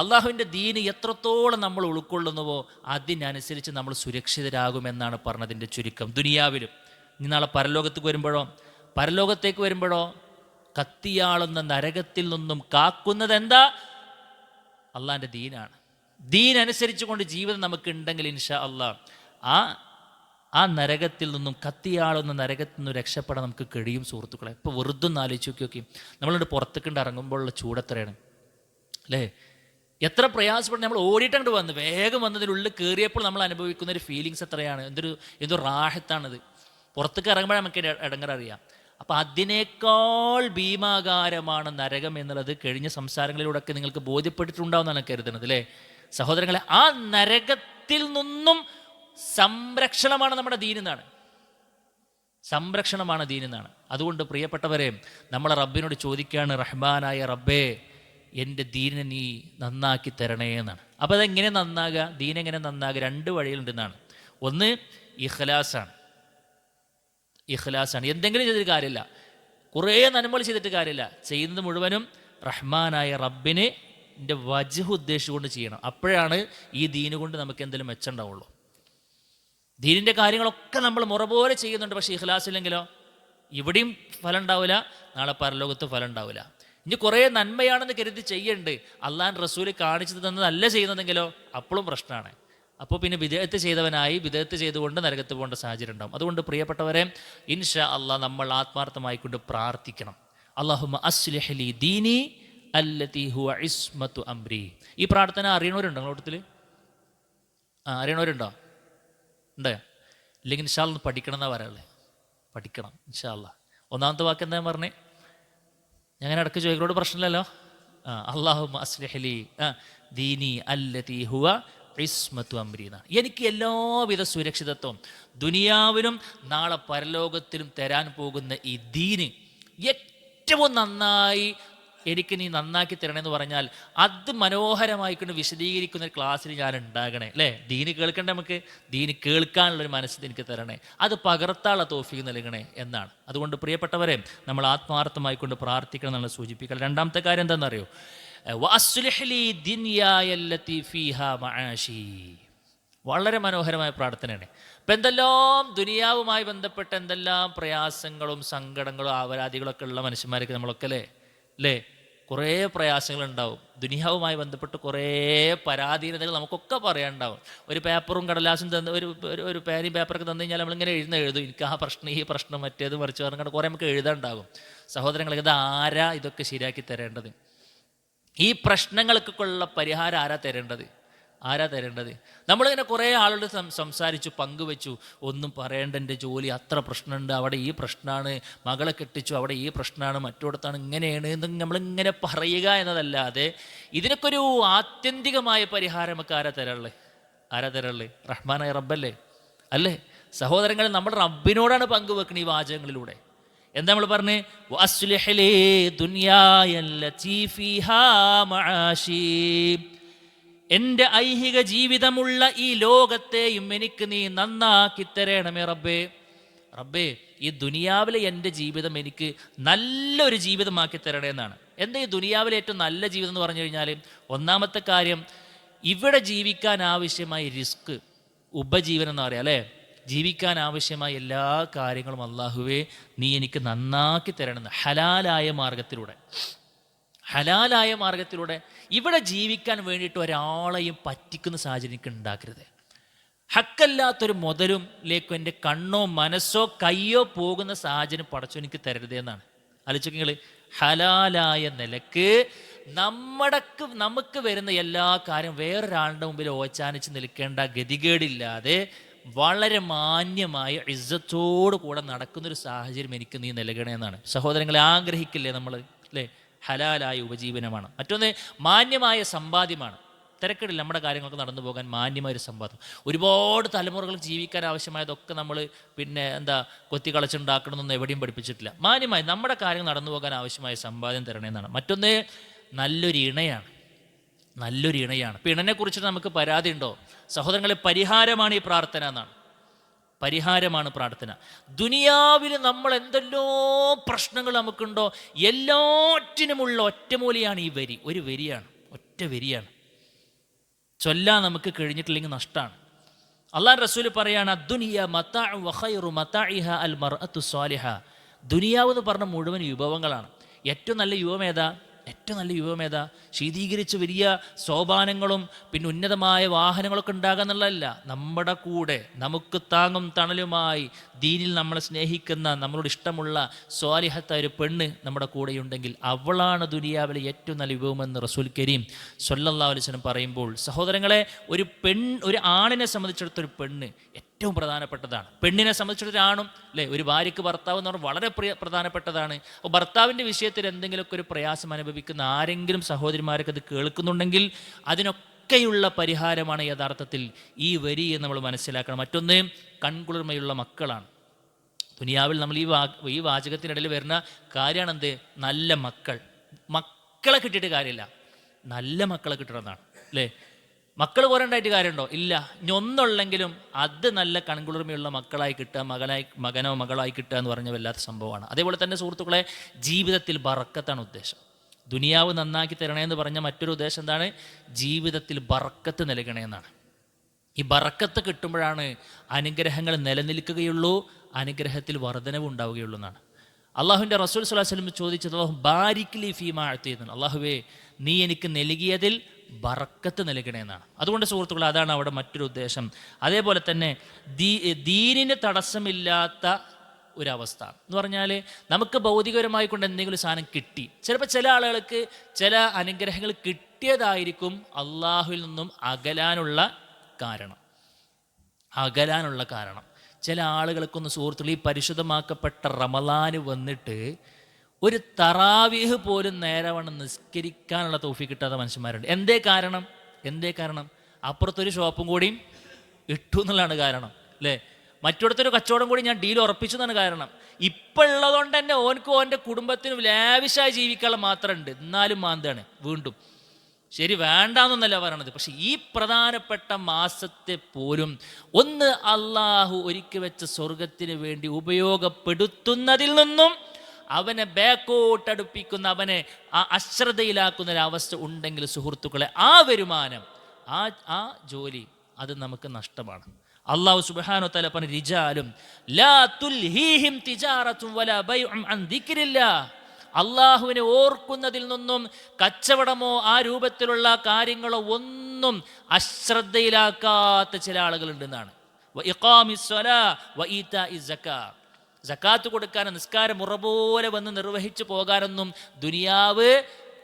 അള്ളാഹുവിൻ്റെ ദീന് എത്രത്തോളം നമ്മൾ ഉൾക്കൊള്ളുന്നുവോ അതിനനുസരിച്ച് നമ്മൾ സുരക്ഷിതരാകുമെന്നാണ് പറഞ്ഞതിൻ്റെ ചുരുക്കം. ദുനിയാവിലും ഇനി നാളെ പരലോകത്തേക്ക് വരുമ്പോഴോ കത്തിയാളുന്ന നരകത്തിൽ നിന്നും കാക്കുന്നത് എന്താ? അള്ളാഹിൻ്റെ ദീനാണ്. ദീൻ അനുസരിച്ച് കൊണ്ട് ജീവിതം നമുക്ക് ഉണ്ടെങ്കിൽ ഇൻഷാ അള്ളാഹ് ആ നരകത്തിൽ നിന്നും, കത്തിയാളുന്ന നരകത്തിൽ നിന്നും രക്ഷപ്പെടാൻ നമുക്ക് കഴിയും സുഹൃത്തുക്കളെ. ഇപ്പോൾ വെറുതെ ഒന്ന് ആലോചിച്ച് നോക്കി, നമ്മളുടെ പുറത്തേക്കൊണ്ട് ഇറങ്ങുമ്പോഴുള്ള ചൂടെത്രയാണ് അല്ലേ? എത്ര പ്രയാസപ്പെട്ട് നമ്മൾ ഓടിയിട്ടങ്ങോട്ട് വന്ന് വേഗം വന്നതിനുള്ളിൽ കയറിയപ്പോൾ നമ്മൾ അനുഭവിക്കുന്ന ഒരു ഫീലിങ്സ് എത്രയാണ്, എന്തൊരു റാഹത്താണിത്. പുറത്തേക്ക് ഇറങ്ങുമ്പോഴേ നമുക്ക് ഇടങ്ങററിയാം. അപ്പം അതിനേക്കാൾ ഭീമാകാരമാണ് നരകം എന്നുള്ളത് കഴിഞ്ഞ സംസാരങ്ങളിലൂടെയൊക്കെ നിങ്ങൾക്ക് ബോധ്യപ്പെട്ടിട്ടുണ്ടാവുമെന്നാണ് കരുതുന്നത് അല്ലേ സഹോദരങ്ങളെ? ആ നരകത്തിൽ നിന്നും സംരക്ഷണമാണ് നമ്മുടെ ദീനെന്നാണ്, സംരക്ഷണമാണ് ദീനെന്നാണ്. അതുകൊണ്ട് പ്രിയപ്പെട്ടവരെ, നമ്മളെ റബ്ബിനോട് ചോദിക്കുകയാണ്, റഹ്മാനായ റബ്ബേ എൻ്റെ ദീനെ നീ നന്നാക്കി തരണേ എന്നാണ്. അപ്പോൾ അതെങ്ങനെ നന്നാകുക? ദീനെങ്ങനെ നന്നാകുക? 2 വഴികളുണ്ടെന്നാണ്. ഒന്ന് ഇഖ്ലാസാണ്. എന്തെങ്കിലും ചെയ്തിട്ട് കാര്യമില്ല, കുറേ നന്മകൾ ചെയ്തിട്ട് കാര്യമില്ല. ചെയ്യുന്നത് മുഴുവനും റഹ്മാനായ റബ്ബിന് എൻ്റെ വജ്ഹ് ഉദ്ദേശിച്ചുകൊണ്ട് ചെയ്യണം. അപ്പോഴാണ് ഈ ദീന് കൊണ്ട് നമുക്ക് എന്തെങ്കിലും മെച്ചമുണ്ടാവുള്ളൂ. ദീനിൻ്റെ കാര്യങ്ങളൊക്കെ നമ്മൾ മുറ പോലെ ചെയ്യുന്നുണ്ട്, പക്ഷേ ഇഖ്ലാസ് ഇല്ലെങ്കിലോ ഇവിടെയും ഫലം ഉണ്ടാവില്ല, നാളെ പരലോകത്ത് ഫലം ഉണ്ടാവില്ല. ഇനി കുറേ നന്മയാണെന്ന് കരുതി ചെയ്യുന്നുണ്ട്, അള്ളാഹ് റസൂല് കാണിച്ചു തന്നതല്ല ചെയ്യുന്നതെങ്കിലോ അപ്പോഴും പ്രശ്നമാണ്. അപ്പോൾ പിന്നെ ബിദഅത്ത് ചെയ്തുകൊണ്ട് നരകത്ത് പോകേണ്ട സാഹചര്യം ഉണ്ടാവും. അതുകൊണ്ട് പ്രിയപ്പെട്ടവരെ, ഇൻഷാ അള്ളാഹ് നമ്മൾ ആത്മാർത്ഥമായിക്കൊണ്ട് പ്രാർത്ഥിക്കണം. അല്ലാഹുമ്മ അസ്ലിഹ് ലി ദീനി അല്ലതി ഹുവ ഇസ്മത്തു അംരി. ഈ പ്രാർത്ഥന അറിയണവരുണ്ടോ കൂട്ടത്തിൽ? അറിയണവരുണ്ടോ? ഉണ്ട്? ഇല്ലെങ്കിൽ ഇൻഷാ അള്ളാഹ് പഠിക്കണം എന്നാ പറയാനുള്ളത്. പഠിക്കണം ഇൻഷാ അള്ളാഹ്. ഒന്നാമത്തെ വാക്ക് എന്താ പറഞ്ഞേ? ഞാൻ ഇടയ്ക്ക് ചോദിക്കുന്നോട് പ്രശ്നമില്ലല്ലോ. അല്ലാഹുമ്മ അസ്ലിഹ് ലി ദീനി അല്ലതി ഹുവ ഇസ്മത്തു അംരി. എനിക്ക് എല്ലാവിധ സുരക്ഷിതത്വം ദുനിയാവിലും നാളെ പരലോകത്തിലും തരാൻ പോകുന്ന ഈ ദീന് ഏറ്റവും നന്നായി എനിക്ക് നീ നന്നാക്കി തരണമെന്ന് പറഞ്ഞാൽ അത് മനോഹരമായിക്കൊണ്ട് വിശദീകരിക്കുന്ന ഒരു ക്ലാസ്സിൽ ഞാൻ ഉണ്ടാകണേ അല്ലേ? ദീന് കേൾക്കണ്ടേ? നമുക്ക് ദീന് കേൾക്കാനുള്ളൊരു മനസ്സ് എനിക്ക് തരണേ, അത് പകർത്താനുള്ള തൗഫീഖ് നൽകണേ എന്നാണ്. അതുകൊണ്ട് പ്രിയപ്പെട്ടവരെ, നമ്മൾ ആത്മാർത്ഥമായിക്കൊണ്ട് പ്രാർത്ഥിക്കണം എന്നാണ് സൂചിപ്പിക്കുക. 2ാമത്തെ കാര്യം എന്താണെന്നറിയോ? വളരെ മനോഹരമായ പ്രാർത്ഥനയാണ്. ഇപ്പം എന്തെല്ലാം ദുനിയാവുമായി ബന്ധപ്പെട്ട എന്തെല്ലാം പ്രയാസങ്ങളും സങ്കടങ്ങളും ആവരാധികളൊക്കെ ഉള്ള മനുഷ്യന്മാർക്ക് നമ്മളൊക്കെ അല്ലേ കുറേ പ്രയാസങ്ങളുണ്ടാവും. ദുനിയാവുമായി ബന്ധപ്പെട്ട് കുറേ പരാധീനതകൾ നമുക്കൊക്കെ പറയാനുണ്ടാവും. ഒരു പേപ്പറും കടലാസും ഒരു പേനയും പേപ്പറൊക്കെ തന്നു കഴിഞ്ഞാൽ നമ്മളിങ്ങനെ എഴുതും, എനിക്ക് ആ പ്രശ്നം, ഈ പ്രശ്നം, മറ്റേത് മറിച്ച് പറഞ്ഞിട്ട് കുറേ നമുക്ക് എഴുതാനുണ്ടാകും. സഹോദരങ്ങളെ, ഇത് ആരാ ഇതൊക്കെ ശരിയാക്കി തരേണ്ടത്? ഈ പ്രശ്നങ്ങൾക്കൊക്കെയുള്ള പരിഹാരം ആരാ തരേണ്ടത്? നമ്മളിങ്ങനെ കുറേ ആളോട് സംസാരിച്ചു, പങ്കുവെച്ചു. ഒന്നും പറയേണ്ട, എൻ്റെ ജോലി അത്ര പ്രശ്നമുണ്ട്, അവിടെ ഈ പ്രശ്നമാണ്, മകളെ കെട്ടിച്ചു, അവിടെ ഈ പ്രശ്നമാണ്, മറ്റോടത്താണ് ഇങ്ങനെയാണ് എന്ന് നമ്മളിങ്ങനെ പറയുക എന്നതല്ലാതെ ഇതിനൊക്കെ ഒരു ആത്യന്തികമായ പരിഹാരം നമുക്ക് ആരാ തരള്ളേ? റഹ്മാനായ റബ്ബല്ലേ അല്ലേ? സഹോദരങ്ങൾ, നമ്മൾ റബ്ബിനോടാണ് പങ്കുവെക്കുന്നത് ഈ വാചകങ്ങളിലൂടെ. എന്താ നമ്മൾ പറഞ്ഞേ? വഅസ്ലിഹ് ലീ ദുനിയായല്ലതീ ഫീഹാ മആശി. എൻ്റെ ഐഹിക ജീവിതമുള്ള ഈ ലോകത്തെയും എനിക്ക് നീ നന്നാക്കി തരണമേ റബ്ബേ. ഈ ദുനിയാവിലെ എൻ്റെ ജീവിതം എനിക്ക് നല്ലൊരു ജീവിതമാക്കി തരണേ എന്നാണ്. എന്താ ഈ ദുനിയാവിലെ ഏറ്റവും നല്ല ജീവിതം എന്ന് പറഞ്ഞു കഴിഞ്ഞാൽ, ഒന്നാമത്തെ കാര്യം, ഇവിടെ ജീവിക്കാൻ ആവശ്യമായ റിസ്ക്, ഉപജീവനം എന്ന് പറയാം അല്ലേ? ജീവിക്കാൻ ആവശ്യമായ എല്ലാ കാര്യങ്ങളും അല്ലാഹുവേ നീ എനിക്ക് നന്നാക്കി തരണമെന്ന് ഹലാലായ മാർഗത്തിലൂടെ ഇവിടെ ജീവിക്കാൻ വേണ്ടിയിട്ട് ഒരാളെയും പറ്റിക്കുന്ന സാഹചര്യം എനിക്ക് ഉണ്ടാക്കരുത്. ഹക്കല്ലാത്തൊരു മുതലിലേക്കോ എൻ്റെ കണ്ണോ മനസ്സോ കയ്യോ പോകുന്ന സാഹചര്യം പടച്ചോ എനിക്ക് തരരുതേ എന്നാണ്. ആലോചിക്കുക, ഹലാലായ നിലക്ക് നമുക്ക് വരുന്ന എല്ലാ കാര്യം വേറൊരാളുടെ മുമ്പിൽ ഓച്ചാനിച്ച് നിൽക്കേണ്ട ഗതികേടില്ലാതെ വളരെ മാന്യമായ ഇസ്സത്തോടു കൂടെ നടക്കുന്നൊരു സാഹചര്യം എനിക്ക് നീ നൽകണേ എന്നാണ്. സഹോദരങ്ങളെ, ആഗ്രഹിക്കില്ലേ നമ്മൾ അല്ലേ? ഹലാലായ ഉപജീവനമാണ്. മറ്റൊന്ന് മാന്യമായ സമ്പാദ്യമാണ്. തിരക്കിടില്ല നമ്മുടെ കാര്യങ്ങൾക്ക് നടന്നു പോകാൻ മാന്യമായൊരു സമ്പാദ്യം. ഒരുപാട് തലമുറകൾ ജീവിക്കാൻ ആവശ്യമായതൊക്കെ നമ്മൾ കൊത്തി കളച്ചുണ്ടാക്കണമെന്നൊന്നും എവിടെയും പഠിപ്പിച്ചിട്ടില്ല. മാന്യമായി നമ്മുടെ കാര്യങ്ങൾ നടന്നു പോകാൻ ആവശ്യമായ സമ്പാദ്യം തരണമെന്നാണ്. മറ്റൊന്ന് നല്ലൊരു ഇണയാണ്. ഇപ്പം ഇണനെക്കുറിച്ചിട്ട് നമുക്ക് പരാതി ഉണ്ടോ? സഹോദരങ്ങളെ, പരിഹാരമാണ് ഈ പ്രാർത്ഥന എന്നാണ്. പരിഹാരമാണ് പ്രാർത്ഥന. ദുനിയാവിൽ നമ്മൾ എന്തെല്ലോ പ്രശ്നങ്ങൾ നമുക്കുണ്ടോ, എല്ലാറ്റിനുമുള്ള ഒറ്റമൂലിയാണ് ഈ വരി. ഒരു വരിയാണ്, ഒറ്റ വരിയാണ്. ചൊല്ലാൻ നമുക്ക് കഴിഞ്ഞിട്ടില്ലെങ്കിൽ നഷ്ടമാണ്. അള്ളാഹു റസൂൽ പറയാണ്, അദ്ദുനിയ മതാഉ വഖൈറു മതാഇഹ അൽ മർഅത്തു സ്വാലിഹ. ദുനിയാവ് എന്ന് പറഞ്ഞ മുഴുവൻ വിഭവങ്ങളാണ്. ഏറ്റവും നല്ല യുവം ഏതാ? ശീതീകരിച്ച് വലിയ സോപാനങ്ങളും പിന്നെ ഉന്നതമായ വാഹനങ്ങളൊക്കെ ഉണ്ടാകുക എന്നുള്ളതല്ല. നമ്മുടെ കൂടെ നമുക്ക് താങ്ങും തണലുമായി ദീനിൽ നമ്മളെ സ്നേഹിക്കുന്ന, നമ്മളോട് ഇഷ്ടമുള്ള സ്വാലിഹത്തായ ഒരു പെണ്ണ് നമ്മുടെ കൂടെയുണ്ടെങ്കിൽ അവളാണ് ദുനിയാവിലെ ഏറ്റവും നല്ല വിഭവമെന്ന് റസൂൽ കരീം സ്വല്ലല്ലാഹു അലൈഹി വസല്ലം പറയുമ്പോൾ, സഹോദരങ്ങളെ, ഒരു ആണിനെ സംബന്ധിച്ചിടത്തൊരു പെണ്ണ് ഏറ്റവും പ്രധാനപ്പെട്ടതാണ്. പെണ്ണിനെ സംബന്ധിച്ചിടത്തൊരു ആണും അല്ലേ, ഒരു ഭാര്യയ്ക്ക് ഭർത്താവ് എന്ന് പറഞ്ഞാൽ വളരെ പ്രധാനപ്പെട്ടതാണ്. അപ്പോൾ ഭർത്താവിൻ്റെ വിഷയത്തിൽ എന്തെങ്കിലുമൊക്കെ ഒരു പ്രയാസം അനുഭവിക്കുന്ന ആരെങ്കിലും സഹോദരിമാരൊക്കെ അത് കേൾക്കുന്നുണ്ടെങ്കിൽ അതിനൊക്കെയുള്ള പരിഹാരമാണ് യഥാർത്ഥത്തിൽ ഈ വരി എന്ന് നമ്മൾ മനസ്സിലാക്കണം. മറ്റൊന്ന് കൺകുളിർമയുള്ള മക്കളാണ്. ദുനിയാവിൽ നമ്മൾ ഈ വാചകത്തിനിടയിൽ വരുന്ന കാര്യമാണ് എന്ത്? നല്ല മക്കളെ കിട്ടിയിട്ട് കാര്യമില്ല, നല്ല മക്കളെ കിട്ടണമെന്നാണ് അല്ലേ. മക്കൾ കുറേ ഉണ്ടായിട്ട് കാര്യമുണ്ടോ? ഇല്ല. ഒന്നുള്ളെങ്കിലും അത് നല്ല കൺകുളിർമയുള്ള മക്കളായി കിട്ടുക, മകനോ മകളായി കിട്ടുക എന്ന് പറഞ്ഞ വല്ലാത്ത സംഭവമാണ്. അതേപോലെ തന്നെ സുഹൃത്തുക്കളെ, ജീവിതത്തിൽ ബറക്കത്താണ് ഉദ്ദേശം. ദുനിയാവ് നന്നാക്കി തരണേന്ന് പറഞ്ഞ മറ്റൊരു ഉദ്ദേശം എന്താണ്? ജീവിതത്തിൽ ബറക്കത്ത് നൽകണേന്നാണ്. ഈ ബറക്കത്ത് കിട്ടുമ്പോഴാണ് അനുഗ്രഹങ്ങൾ നിലനിൽക്കുകയുള്ളൂ, അനുഗ്രഹത്തിൽ വർധനവ് ഉണ്ടാവുകയുള്ളൂ എന്നാണ്. അള്ളാഹുവിൻ്റെ റസൂൽ സ്വല്ലല്ലാഹു അലൈഹി വസല്ലം ചോദിച്ചത്, ബാരിക് ലി ഫീമാ അഅ്തൈതനി, അള്ളാഹുവേ നീ എനിക്ക് നൽകിയതിൽ ബറക്കത്ത് നൽകണേന്നാണ്. അതുകൊണ്ട് സുഹൃത്തുക്കളെ, അതാണ് അവിടെ മറ്റൊരു ഉദ്ദേശം. അതേപോലെ തന്നെ ദീനിന് തടസ്സമില്ലാത്ത ഒരവസ്ഥ എന്ന് പറഞ്ഞാൽ, നമുക്ക് ഭൗതികപരമായി കൊണ്ട് എന്തെങ്കിലും സാധനം കിട്ടി, ചിലപ്പോൾ ചില ആളുകൾക്ക് ചില അനുഗ്രഹങ്ങൾ കിട്ടിയതായിരിക്കും അള്ളാഹുവിൽ നിന്നും അകലാനുള്ള കാരണം. ചില ആളുകൾക്കൊന്ന് സുഹൃത്തുക്കൾ, ഈ പരിശുദ്ധമാക്കപ്പെട്ട റമളാന് വന്നിട്ട് ഒരു തറാവീഹ് പോലും നേരവണ്ണം നിസ്കരിക്കാനുള്ള തൗഫീഖ് കിട്ടാത്ത മനുഷ്യന്മാരുണ്ട്. എന്തേ കാരണം? അപ്പുറത്തൊരു ഷോപ്പും കൂടിയും ഇട്ടു എന്നുള്ളതാണ് കാരണം അല്ലേ. മറ്റിടത്തൊരു കച്ചവടം കൂടി ഞാൻ ഡീൽ ഉറപ്പിച്ചു എന്നാണ് കാരണം. ഇപ്പം ഉള്ളതുകൊണ്ട് തന്നെ ഓൻ്റെ കുടുംബത്തിനും ലാവിഷായി ജീവിക്കാനുള്ള മാത്രമുണ്ട്, എന്നാലും മാന്താണ് വീണ്ടും. ശരി, വേണ്ടാന്നൊന്നല്ല പറയണത്. പക്ഷെ ഈ പ്രധാനപ്പെട്ട മാസത്തെ പോലും ഒന്ന് അള്ളാഹു ഒരുക്കി വെച്ച സ്വർഗത്തിന് വേണ്ടി ഉപയോഗപ്പെടുത്തുന്നതിൽ നിന്നും അവനെ ബാക്കോട്ടടുപ്പിക്കുന്ന, അവനെ ആ അശ്രദ്ധയിലാക്കുന്ന ഒരവസ്ഥ ഉണ്ടെങ്കിൽ സുഹൃത്തുക്കളെ, ആ വരുമാനം, ആ ജോലി അത് നമുക്ക് നഷ്ടമാണ്. അല്ലാഹു സുബ്ഹാനഹു വ തആല പറഞ്ഞു, റിജാലും ലാ തുൽഹീഹിം തിജാറത്തുൻ വലാ ബൈഉൻ അൻ ദിക്രില്ലാഹ്. അള്ളാഹുവിനെ ഓർക്കുന്നതിൽ നിന്നും കച്ചവടമോ ആ രൂപത്തിലുള്ള കാര്യങ്ങളോ ഒന്നും അശ്രദ്ധയിലാക്കാത്ത ചില ആളുകളുണ്ടെന്നാണ്. സക്കാത്ത് കൊടുക്കാനും നിസ്കാരം മുറപോലെ വന്ന് നിർവഹിച്ചു പോകാനൊന്നും ദുനിയാവ്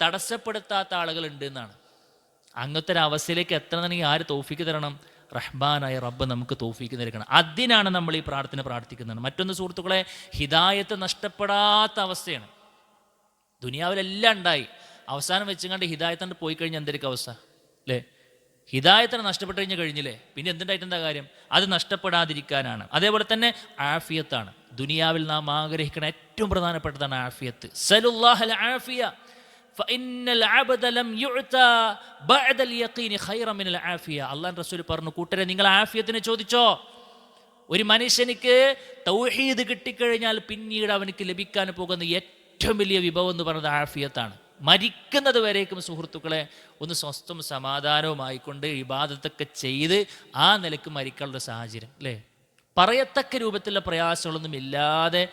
തടസ്സപ്പെടുത്താത്ത ആളുകളുണ്ട് എന്നാണ്. അങ്ങനത്തെ ഒരു അവസ്ഥയിലേക്ക് എത്തണമെങ്കിൽ ആര് തൗഫീക്ക് തരണം? റഹ്മാനായ റബ്ബ് നമുക്ക് തൗഫീക്ക് നൽകണം. അതിനാണ് നമ്മൾ ഈ പ്രാർത്ഥന പ്രാർത്ഥിക്കുന്നത്. മറ്റൊന്ന് സുഹൃത്തുക്കളെ, ഹിദായത്ത് നഷ്ടപ്പെടാത്ത അവസ്ഥയാണ്. ദുനിയാവിലെല്ലാം ഉണ്ടായി, അവസാനം വെച്ചുകൊണ്ട് ഹിദായത്തണ്ട് പോയി കഴിഞ്ഞാൽ എന്തായിരിക്കും അവസ്ഥ അല്ലേ? ഹിദായത്തിന് നഷ്ടപ്പെട്ട് കഴിഞ്ഞില്ലേ, പിന്നെ എന്തുണ്ടായിട്ടെന്താ കാര്യം? അത് നഷ്ടപ്പെടാതിരിക്കാനാണ്. അതേപോലെ തന്നെ ആഫിയത്താണ്. ദുനിയാവിൽ നാം ആഗ്രഹിക്കുന്ന ഏറ്റവും പ്രധാനപ്പെട്ടതാണ് ആഫിയത്ത്. സലുല്ലാഹൽ ആഫിയ ഫഇന്നൽ അബ്ദ ലം യുഅത ബഅദൽ യഖീനി ഖൈറൻ മിനൽ ആഫിയ. അല്ലാഹു റസൂൽ പറഞ്ഞു, കൂട്ടരെ നിങ്ങൾ ആഫിയത്തിനെ ചോദിച്ചോ. ഒരു മനുഷ്യനിക്ക് തൗഹീദ് കിട്ടിക്കഴിഞ്ഞാൽ പിന്നീട് അവനക്ക് ലഭിക്കാൻ പോകുന്ന ഏറ്റവും വലിയ വിഭവം എന്ന് പറയുന്നത് ആഫിയത്താണ്. മരിക്കുന്നത് വരേക്കും സുഹൃത്തുക്കളെ ഒന്ന് സ്വസ്ഥം സമാധാനവുമായിക്കൊണ്ട് ഇബാദത്തൊക്കെ ചെയ്ത് ആ നിലക്ക് മരിക്കാനുള്ള സാഹചര്യം അല്ലേ. പറയത്തക്ക രൂപത്തിലുള്ള പ്രയാസങ്ങളൊന്നും ഇല്ലാതെ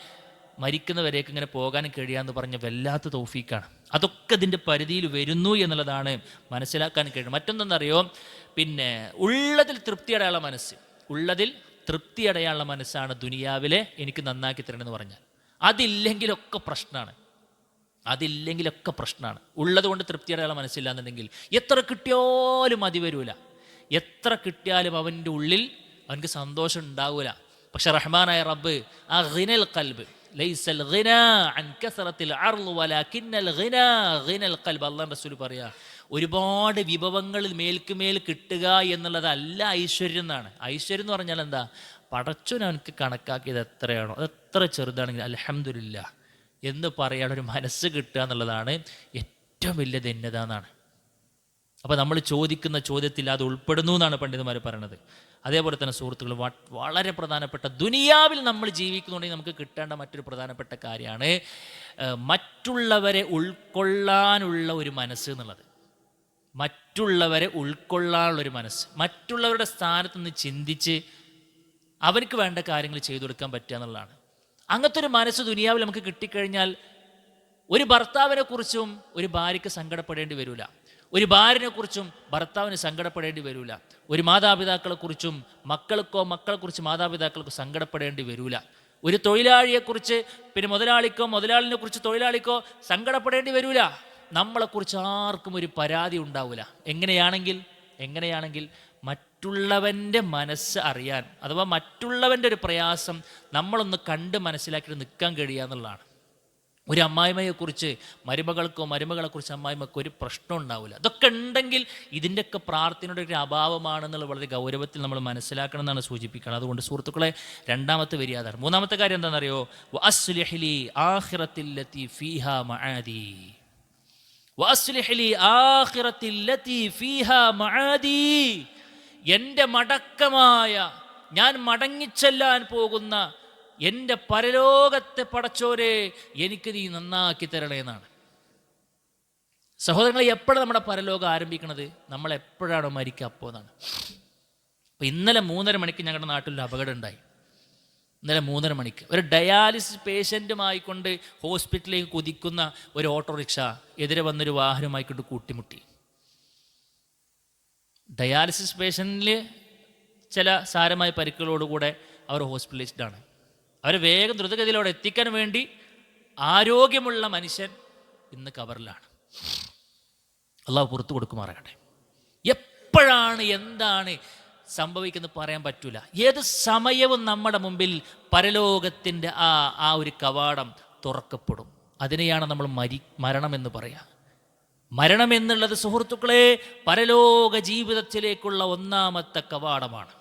മരിക്കുന്നവരേക്ക് ഇങ്ങനെ പോകാനും കഴിയാന്ന് പറഞ്ഞ വല്ലാത്ത തൗഫീക്കാണ്. അതൊക്കെ ഇതിൻ്റെ പരിധിയിൽ വരുന്നു എന്നുള്ളതാണ് മനസ്സിലാക്കാൻ കഴിയും. മറ്റൊന്നെന്നറിയോ, പിന്നെ ഉള്ളതിൽ തൃപ്തി അടയാനുള്ള മനസ്സാണ് ദുനിയാവിലെ എനിക്ക് നന്നാക്കി തരണമെന്ന് പറഞ്ഞാൽ. അതില്ലെങ്കിലൊക്കെ പ്രശ്നമാണ്. ഉള്ളത് കൊണ്ട് തൃപ്തി അടയാനുള്ള മനസ്സില്ല എന്നുണ്ടെങ്കിൽ എത്ര കിട്ടിയാലും മതി വരൂല, എത്ര കിട്ടിയാലും അവൻ്റെ ഉള്ളിൽ അവനക്ക് സന്തോഷം ഉണ്ടാവൂല. പക്ഷെ റഹ്മാനായ റബ്ബ് ആ ഗിനൽ ഖൽബ് ലൈസൽ ഗിനാ അൻ കസറത്തിൽ അർള് വലാകിന്നൽ ഗിനാ ഗിനൽ ഖൽബ്. അല്ലാഹു റസൂൽ പറയാ, ഒരുപാട് വിഭവങ്ങളിൽ മേൽക്കുമേൽ കിട്ടുക എന്നുള്ളതല്ല ഐശ്വര്യം എന്നാണ്. ഐശ്വര്യം എന്ന് പറഞ്ഞാൽ എന്താ? പടച്ചോൻ അവനക്ക് കണക്കാക്കിയത് എത്രയാണോ അത് എത്ര ചെറുതാണെങ്കിൽ അൽഹംദുലില്ലാ എന്ന് പറയാനൊരു മനസ്സ് കിട്ടുക എന്നുള്ളതാണ് ഏറ്റവും വലിയ ധന്യത എന്നാണ്. അപ്പോൾ നമ്മൾ ചോദിക്കുന്ന ചോദ്യത്തിൽ അത് ഉൾപ്പെടുന്നു എന്നാണ് പണ്ഡിതന്മാർ പറയണത്. അതേപോലെ തന്നെ സുഹൃത്തുക്കൾ, വളരെ പ്രധാനപ്പെട്ട ദുനിയാവിൽ നമ്മൾ ജീവിക്കുന്നുണ്ടെങ്കിൽ നമുക്ക് കിട്ടേണ്ട മറ്റൊരു പ്രധാനപ്പെട്ട കാര്യമാണ് മറ്റുള്ളവരെ ഉൾക്കൊള്ളാനുള്ള ഒരു മനസ്സ് എന്നുള്ളത്. മറ്റുള്ളവരെ ഉൾക്കൊള്ളാനുള്ളൊരു മനസ്സ്, മറ്റുള്ളവരുടെ സ്ഥാനത്ത് നിന്ന് ചിന്തിച്ച് അവർക്ക് വേണ്ട കാര്യങ്ങൾ ചെയ്തു കൊടുക്കാൻ പറ്റുക എന്നുള്ളതാണ്. അങ്ങനത്തെ ഒരു മനസ്സ് ദുനിയാവിൽ നമുക്ക് കിട്ടിക്കഴിഞ്ഞാൽ ഒരു ഭർത്താവിനെ കുറിച്ചും ഒരു ഭാര്യയ്ക്ക് സങ്കടപ്പെടേണ്ടി വരില്ല, ഒരു ഭാര്യനെക്കുറിച്ചും ഭർത്താവിന് സങ്കടപ്പെടേണ്ടി വരില്ല, ഒരു മാതാപിതാക്കളെക്കുറിച്ചും മക്കളെക്കുറിച്ച് മാതാപിതാക്കൾക്ക് സങ്കടപ്പെടേണ്ടി വരില്ല, ഒരു തൊഴിലാളിയെക്കുറിച്ച് പിന്നെ മുതലാളിനെ കുറിച്ച് തൊഴിലാളിക്കോ സങ്കടപ്പെടേണ്ടി വരില്ല. നമ്മളെക്കുറിച്ച് ആർക്കും ഒരു പരാതി ഉണ്ടാവില്ല. എങ്ങനെയാണെങ്കിൽ മറ്റുള്ളവൻ്റെ മനസ്സ് അറിയാൻ, അഥവാ മറ്റുള്ളവൻ്റെ ഒരു പ്രയാസം നമ്മളൊന്ന് കണ്ട് മനസ്സിലാക്കിയിട്ട് നിൽക്കാൻ കഴിയുക എന്നുള്ളതാണ്. ഒരു അമ്മായിമ്മയെക്കുറിച്ച് മരുമകളെക്കുറിച്ച് അമ്മായിമ്മക്ക് ഒരു പ്രശ്നം ഉണ്ടാവില്ല. അതൊക്കെ ഉണ്ടെങ്കിൽ ഇതിൻ്റെയൊക്കെ പ്രാർത്ഥനയുടെ ഒരു അഭാവമാണെന്നുള്ള വളരെ ഗൗരവത്തിൽ നമ്മൾ മനസ്സിലാക്കണം എന്നാണ് സൂചിപ്പിക്കുന്നത്. അതുകൊണ്ട് സുഹൃത്തുക്കളെ, രണ്ടാമത്തെ വരി അതാണ്. മൂന്നാമത്തെ കാര്യം എന്താണെന്നറിയോ? വഅസ്ലിഹ് ലി ആഖിറത്തില്ലതി ഫീഹാ മആദി. വഅസ്ലിഹ് ലി ആഖിറത്തില്ലതി ഫീഹാ മആദി. എൻ്റെ മടക്കമായ, ഞാൻ മടങ്ങിച്ചെല്ലാൻ പോകുന്ന എൻ്റെ പരലോകത്തെ പടച്ചോരെ എനിക്ക് നീ നന്നാക്കി തരണേ എന്നാണ്. സഹോദരങ്ങളെ, എപ്പോഴാണ് നമ്മുടെ പരലോകം ആരംഭിക്കുന്നത്? നമ്മളെപ്പോഴാണോ മരിക്കുക അപ്പോൾ എന്നാണ്. അപ്പോൾ ഇന്നലെ 3:30 മണിക്ക് ഞങ്ങളുടെ നാട്ടിലൊരു അപകടം ഉണ്ടായി. ഇന്നലെ 3:30 മണിക്ക് ഒരു ഡയാലിസിസ് പേഷ്യൻറ്റുമായിക്കൊണ്ട് ഹോസ്പിറ്റലിലേക്ക് കുതിക്കുന്ന ഒരു ഓട്ടോറിക്ഷ എതിരെ വന്നൊരു വാഹനമായിക്കൊണ്ട് കൂട്ടിമുട്ടി. ഡയാലിസിസ് പേഷ്യൻറ്റിൽ ചില സാരമായ പരിക്കുകളോടുകൂടെ അവർ ഹോസ്പിറ്റലൈസ്ഡാണ്. അവരെ വേഗം ദ്രുതഗതിയിലൂടെ എത്തിക്കാൻ വേണ്ടി ആരോഗ്യമുള്ള മനുഷ്യൻ ഇന്ന് കബറിലാണ്. അള്ളാഹു പുറത്തു കൊടുക്കുമാറാകട്ടെ. എപ്പോഴാണ് എന്താണ് സംഭവിക്കുന്നത് പറയാൻ പറ്റൂല. ഏത് സമയവും നമ്മുടെ മുമ്പിൽ പരലോകത്തിൻ്റെ ആ ഒരു കവാടം തുറക്കപ്പെടും. അതിനെയാണ് നമ്മൾ മരണം എന്ന് പറയാം. മരണം എന്നുള്ളത് സുഹൃത്തുക്കളെ പരലോക ജീവിതത്തിലേക്കുള്ള ഒന്നാമത്തെ കവാടമാണ്.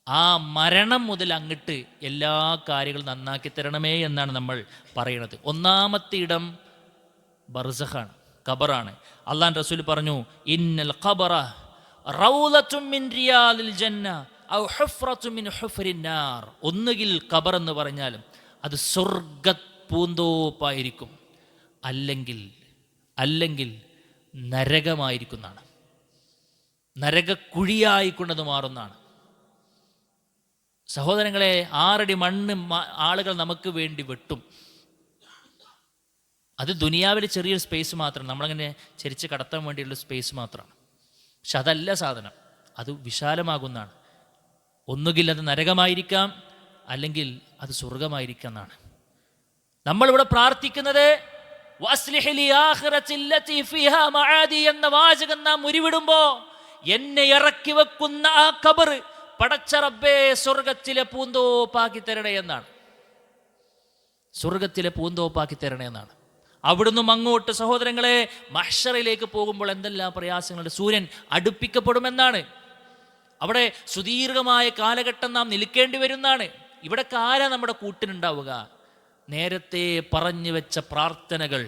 ആ മരണം മുതൽ അങ്ങോട്ട് എല്ലാ കാര്യങ്ങളും നന്നാക്കി തരണമേ എന്നാണ് നമ്മൾ പറയുന്നത്. ഒന്നാമത്തെ ഇടം ബർസഖാണ്, ഖബറാണ്. അല്ലാഹുവിൻ്റെ റസൂൽ പറഞ്ഞു, ഇന്നൽ ഖബറ റൗളത്തും മിൻ റിയാദിൽ ജന്ന ഔ ഹുഫ്റത്തും മിൻ ഹുഫ്രിൻ നാർ. ഒന്നുകിൽ ഖബർ എന്ന് പറഞ്ഞാലും അത് സ്വർഗ്ഗ പൂന്തോപ്പായിരിക്കും, അല്ലെങ്കിൽ നരകമായിരിക്കുന്നതാണ്, നരകക്കുഴിയായിക്കൊണ്ടത് മാറുന്നതാണ്. സഹോദരങ്ങളെ, 6 അടി മണ്ണ് ആളുകൾ നമുക്ക് വേണ്ടി വെട്ടും. അത് ദുനിയാവിൽ ചെറിയൊരു സ്പേസ് മാത്രം, നമ്മളങ്ങനെ ചരിച്ച് കടത്താൻ വേണ്ടിയുള്ള സ്പേസ് മാത്രമാണ്. പക്ഷെ അതല്ല സാധനം, അത് വിശാലമാകുന്നതാണ്. ഒന്നുകിൽ അത് നരകമായിരിക്കാം, അല്ലെങ്കിൽ അത് സ്വർഗമായിരിക്കാം എന്നാണ്. നമ്മളിവിടെ പ്രാർത്ഥിക്കുന്നത് വഅസ്ലിഹ് ലി ആഖിറത്തില്ലതി ഫീഹാ മആദി എന്ന വാചകം നാം ഉരുവിടുമ്പോൾ എന്നെ ഇറക്കി വെക്കുന്ന ആ ഖബർ പടച്ച റബ്ബേ സ്വർഗത്തിലെ പൂന്തോപ്പാക്കി തരണേ എന്നാണ്. സ്വർഗത്തിലെ പൂന്തോപ്പാക്കി തരണേ എന്നാണ്. അവിടുന്ന് അങ്ങോട്ട് സഹോദരങ്ങളെ മഹ്ശറിലേക്ക് പോകുമ്പോൾ എന്തെല്ലാം പ്രയാസങ്ങളുണ്ട്. സൂര്യൻ അടുപ്പിക്കപ്പെടുമെന്നാണ്. അവിടെ സുദീർഘമായ കാലഘട്ടം നാം നിൽക്കേണ്ടി വരുന്നതാണ്. ഇവിടെ ആരാ നമ്മുടെ കൂട്ടിനുണ്ടാവുക? നേരത്തെ പറഞ്ഞു വെച്ച പ്രാർത്ഥനകൾ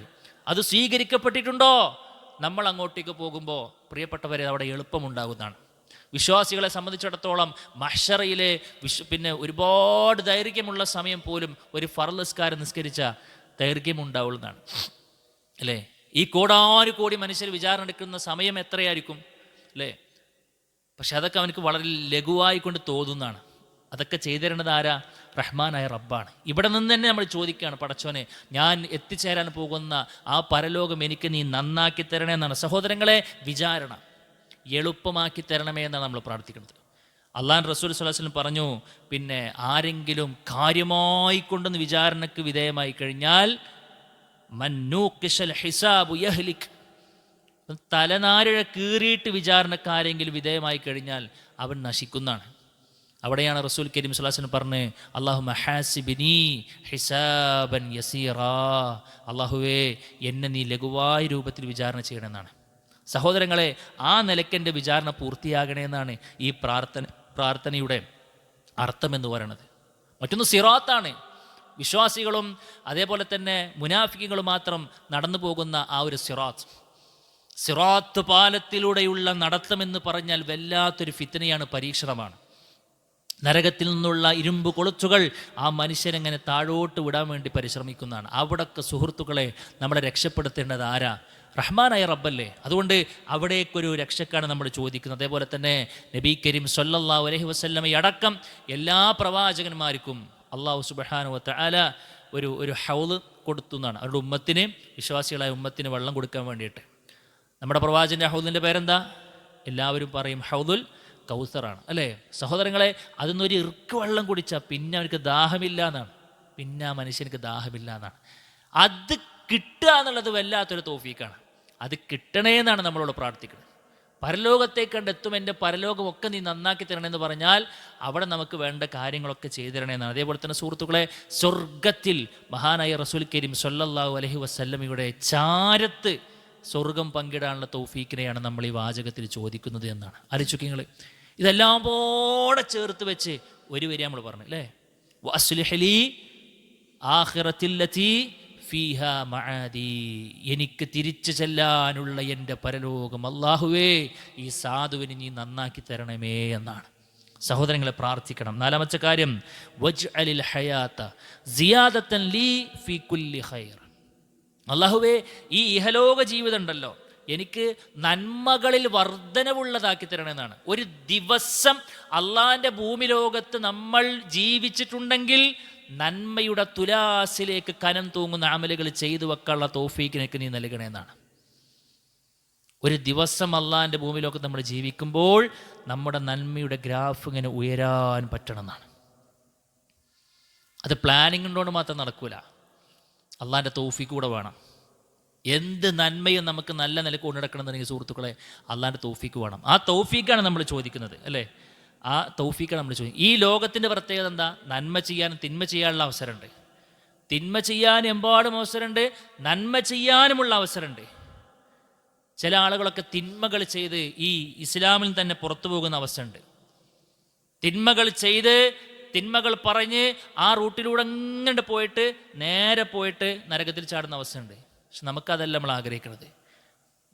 അത് സ്വീകരിക്കപ്പെട്ടിട്ടുണ്ടോ? നമ്മൾ അങ്ങോട്ടേക്ക് പോകുമ്പോൾ പ്രിയപ്പെട്ടവരെ അവിടെ എളുപ്പമുണ്ടാകുന്നതാണ്. വിശ്വാസികളെ സംബന്ധിച്ചിടത്തോളം മഹ്ശറയിലെ പിന്നെ ഒരുപാട് ദൈർഘ്യമുള്ള സമയം പോലും ഒരു ഫർള് നിസ്കാരം നിസ്കരിച്ച ദൈർഘ്യമുണ്ടാവുന്നതാണ്, അല്ലേ? ഈ കോടാനുകോടി മനുഷ്യർ വിചാരണ എടുക്കുന്ന സമയം എത്രയായിരിക്കും, അല്ലേ? പക്ഷെ അതൊക്കെ അവനക്ക് വളരെ ലഘുവായിക്കൊണ്ട് തോന്നുന്നതാണ്. അതൊക്കെ ചെയ്തിരേണ്ടത് ആരാ? റഹ്മാനായ റബ്ബാണ്. ഇവിടെ നിന്ന് തന്നെ നമ്മൾ ചോദിക്കുകയാണ്, പടച്ചോനെ ഞാൻ എത്തിച്ചേരാൻ പോകുന്ന ആ പരലോകം എനിക്ക് നീ നന്നാക്കി തരണേ എന്നാണ്. സഹോദരങ്ങളെ, വിചാരണ എളുപ്പമാക്കി തരണമേ എന്നാണ് നമ്മൾ പ്രാർത്ഥിക്കുന്നത്. അള്ളാഹു റസൂൽ സ്വല്ലല്ലാഹു അലൈഹി വസല്ലം പറഞ്ഞു, പിന്നെ ആരെങ്കിലും കാര്യമായി കൊണ്ടൊന്ന് വിചാരണക്ക് വിധേയമായി കഴിഞ്ഞാൽ മന്നൂഖിശൽ ഹിസാബു യഹ്ലിക്, തലനാരിഴ കീറിയിട്ട് വിചാരണക്കാരെങ്കിലും വിധേയമായി കഴിഞ്ഞാൽ അവൻ നശിക്കുന്നതാണ്. അവിടെയാണ് റസൂൽ കരീം സ്വല്ലല്ലാഹു അലൈഹി വസല്ലം പറഞ്ഞ് അല്ലാഹുമ്മ ഹാസിബിനി ഹിസാബൻ യസീറാ, അല്ലാഹുവേ എന്നെ നീ ലഘുവായ രൂപത്തിൽ വിചാരണ ചെയ്യണമെന്നാണ്. സഹോദരങ്ങളെ, ആ നിലയ്ക്കെൻ്റെ വിചാരണ പൂർത്തിയാകണമെന്നാണ് ഈ പ്രാർത്ഥനയുടെ അർത്ഥമെന്ന് പറയുന്നത്. മറ്റൊന്ന് സിറാത്താണ്. വിശ്വാസികളും അതേപോലെ തന്നെ മുനാഫിക്കുകളും മാത്രം നടന്നു പോകുന്ന ആ ഒരു സിറാത്ത് പാലത്തിലൂടെയുള്ള നടത്തമെന്ന് പറഞ്ഞാൽ വല്ലാത്തൊരു ഫിത്നയാണ്, പരീക്ഷണമാണ്. നരകത്തിൽ നിന്നുള്ള ഇരുമ്പ് കൊളുത്തുകൾ ആ മനുഷ്യനെങ്ങനെ താഴോട്ട് വിടാൻ വേണ്ടി പരിശ്രമിക്കുന്നതാണ്. അവിടൊക്കെ സുഹൃത്തുക്കളെ നമ്മളെ രക്ഷപ്പെടുത്തേണ്ടത് ആരാ? റഹ്മാനായ റബ്ബല്ലേ. അതുകൊണ്ട് അവിടേക്കൊരു രക്ഷക്കാണ് നമ്മൾ ചോദിക്കുന്നത്. അതേപോലെ തന്നെ നബി കരീം സ്വല്ലല്ലാഹു അലൈഹി വസല്ലമയെ അടക്കം എല്ലാ പ്രവാചകന്മാർക്കും അല്ലാഹു സുബ്ഹാനഹു വ തആല ഒരു ഹൗള് കൊടുത്തുന്നാണ്, അവരുടെ ഉമ്മത്തിന്, വിശ്വാസികളായ ഉമ്മത്തിന് വെള്ളം കൊടുക്കാൻ വേണ്ടിയിട്ട്. നമ്മുടെ പ്രവാചകൻ്റെ ഹൗദിൻ്റെ പേരെന്താ? എല്ലാവരും പറയും ഹൗദുൽ കൗസറാണ്, അല്ലേ സഹോദരങ്ങളെ? അതിന്നൊരു ഇറുക്ക് വെള്ളം കുടിച്ചാൽ പിന്നെ അവനക്ക് ദാഹമില്ല എന്നാണ്, പിന്നെ ആ മനുഷ്യനക്ക് ദാഹമില്ല എന്നാണ്. അത് കിട്ടുക എന്നുള്ളത് വല്ലാത്തൊരു തൗഫീക്കാണ്. അത് കിട്ടണേ എന്നാണ് നമ്മളോട് പ്രാർത്ഥിക്കുന്നത്. പരലോകത്തേക്ക് കണ്ടെത്തും, എൻ്റെ പരലോകമൊക്കെ നീ നന്നാക്കി തരണമെന്ന് പറഞ്ഞാൽ അവിടെ നമുക്ക് വേണ്ട കാര്യങ്ങളൊക്കെ ചെയ്തു തരണമെന്നാണ്. അതേപോലെ തന്നെ സുഹൃത്തുക്കളെ, സ്വർഗത്തിൽ മഹാനായ റസൂൽ കരീം സ്വല്ലല്ലാഹു അലൈഹി വസല്ലമയുടെ ചാരത്ത് സ്വർഗം പങ്കിടാനുള്ള തൗഫീക്കിനെയാണ് നമ്മൾ ഈ വാചകത്തിൽ ചോദിക്കുന്നത് എന്നാണ്. ആലോചിക്കുക നിങ്ങൾ, ഇതെല്ലാം പോടെ ചേർത്ത് വെച്ച് ഒരു വരി നമ്മൾ പറഞ്ഞു അല്ലേ, വഅസ്ലിഹ് ലീ ആഖിറത്തില്ലതീ ഫീഹാ മആദി, എനിക്ക് തിരിച്ചു ചെല്ലാനുള്ള എൻ്റെ പരലോകം അല്ലാഹുവേ ഈ സാധുവിനെ നീ നന്നാക്കി തരണമേ എന്നാണ്. സഹോദരങ്ങളെ, പ്രാർത്ഥിക്കണം. നാലാമത്തെ കാര്യം, വജ്അലിൽ ഹയാത സിയാദതൻ ലീ ഫീ കുല്ലി ഖൈർ. അല്ലാഹുവേ ഈ ഇഹലോക ജീവിതം ഉണ്ടല്ലോ, എനിക്ക് നന്മകളിൽ വർധനവുള്ളതാക്കി തരണമെന്നാണ്. ഒരു ദിവസം അള്ളാഹിൻ്റെ ഭൂമി ലോകത്ത് നമ്മൾ ജീവിച്ചിട്ടുണ്ടെങ്കിൽ നന്മയുടെ തുലാസിലേക്ക് കനം തൂങ്ങുന്ന അമലുകൾ ചെയ്തു വെക്കാനുള്ള തൗഫീക്കിനൊക്കെ നീ നൽകണമെന്നാണ്. ഒരു ദിവസം അള്ളാഹിൻ്റെ ഭൂമി ലോകത്ത് നമ്മൾ ജീവിക്കുമ്പോൾ നമ്മുടെ നന്മയുടെ ഗ്രാഫ് ഇങ്ങനെ ഉയരാൻ പറ്റണമെന്നാണ്. അത് പ്ലാനിങ് ഉണ്ടോണ്ട് മാത്രം നടക്കൂല, അള്ളാഹിൻ്റെ തൗഫീക്ക് കൂടെ വേണം. എന്ത് നന്മയും നമുക്ക് നല്ല നിലക്ക് കൊണ്ടുനടക്കണമെന്നുണ്ടെങ്കിൽ സുഹൃത്തുക്കളെ അള്ളാഹിൻ്റെ തൗഫീക്ക് വേണം. ആ തൗഫീക്കാണ് നമ്മൾ ചോദിക്കുന്നത് അല്ലേ, ആ തൗഫീക്കാണ് നമ്മൾ ചോദിക്കുന്നത്. ഈ ലോകത്തിൻ്റെ പ്രത്യേകത എന്താ? നന്മ ചെയ്യാനും തിന്മ ചെയ്യാനുള്ള അവസരമുണ്ട്. തിന്മ ചെയ്യാൻ എമ്പാടും അവസരമുണ്ട്, നന്മ ചെയ്യാനുമുള്ള അവസരമുണ്ട്. ചില ആളുകളൊക്കെ തിന്മകൾ ചെയ്ത് ഈ ഇസ്ലാമിൽ തന്നെ പുറത്തു പോകുന്ന അവസ്ഥയുണ്ട്. തിന്മകൾ ചെയ്ത് തിന്മകൾ പറഞ്ഞ് ആ റൂട്ടിലൂടെ അങ്ങോട്ട് പോയിട്ട് നേരെ പോയിട്ട് നരകത്തിൽ ചാടുന്ന അവസ്ഥയുണ്ട്. പക്ഷെ നമുക്കതല്ല നമ്മൾ ആഗ്രഹിക്കുന്നത്.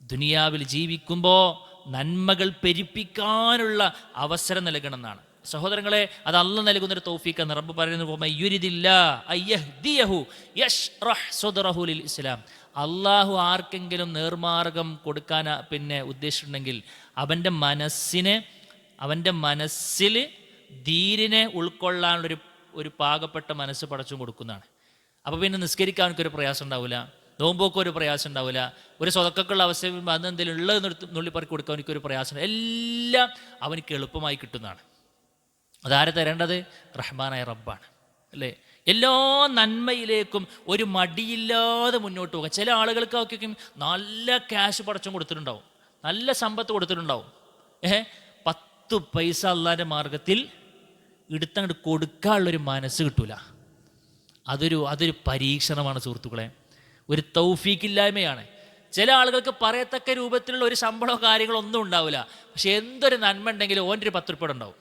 ദുനിയാവിൽ ജീവിക്കുമ്പോൾ നന്മകൾ പെരുപ്പിക്കാനുള്ള അവസരം നൽകണം എന്നാണ്. സഹോദരങ്ങളെ, അത് അള്ളാഹ് നൽകുന്നൊരു തൗഫീഖാണ്. റബ്ബ് പറയുന്നത് ഇസ്ലാം, അള്ളാഹു ആർക്കെങ്കിലും നേർമാർഗം കൊടുക്കാൻ ഉദ്ദേശിച്ചിട്ടുണ്ടെങ്കിൽ അവൻ്റെ മനസ്സിൽ ദീനിനെ ഉൾക്കൊള്ളാനുള്ളൊരു പാകപ്പെട്ട മനസ്സ് പടച്ചും കൊടുക്കുന്നതാണ്. അപ്പോൾ പിന്നെ നിസ്കരിക്കാൻ അവനക്കൊരു പ്രയാസം ഉണ്ടാവില്ല, നോമ്പൊക്കെ ഒരു പ്രയാസം ഉണ്ടാവില്ല, ഒരു സ്വതക്കുള്ള അവസ്ഥ അതെന്തെങ്കിലും ഉള്ളത് നുള്ളിപ്പറക്കി കൊടുക്കാൻ എനിക്കൊരു പ്രയാസം, എല്ലാം അവനക്ക് എളുപ്പമായി കിട്ടുന്നതാണ്. അതാരെ തരേണ്ടത്? റഹ്മാനായ റബ്ബാണ് അല്ലേ. എല്ലാ നന്മയിലേക്കും ഒരു മടിയില്ലാതെ മുന്നോട്ട് പോകുക. ചില ആളുകൾക്കൊക്കെ നല്ല ക്യാഷ് പടച്ചും കൊടുത്തിട്ടുണ്ടാവും, നല്ല സമ്പത്ത് കൊടുത്തിട്ടുണ്ടാവും. 10 പൈസ അള്ളാൻ്റെ മാർഗത്തിൽ എടുത്തങ്ങോട്ട് കൊടുക്കാനുള്ളൊരു മനസ്സ് കിട്ടൂല. അതൊരു പരീക്ഷണമാണ് സുഹൃത്തുക്കളെ, ഒരു തൗഫീക്കില്ലായ്മയാണ്. ചില ആളുകൾക്ക് പറയത്തക്ക രൂപത്തിലുള്ള ഒരു ശമ്പളമോ കാര്യങ്ങളോ ഒന്നും ഉണ്ടാവില്ല, പക്ഷെ എന്തൊരു നന്മ ഉണ്ടെങ്കിലും ഓൻ്റെ ഒരു 10 ഉറുപ്പ്യ ഉണ്ടാവും,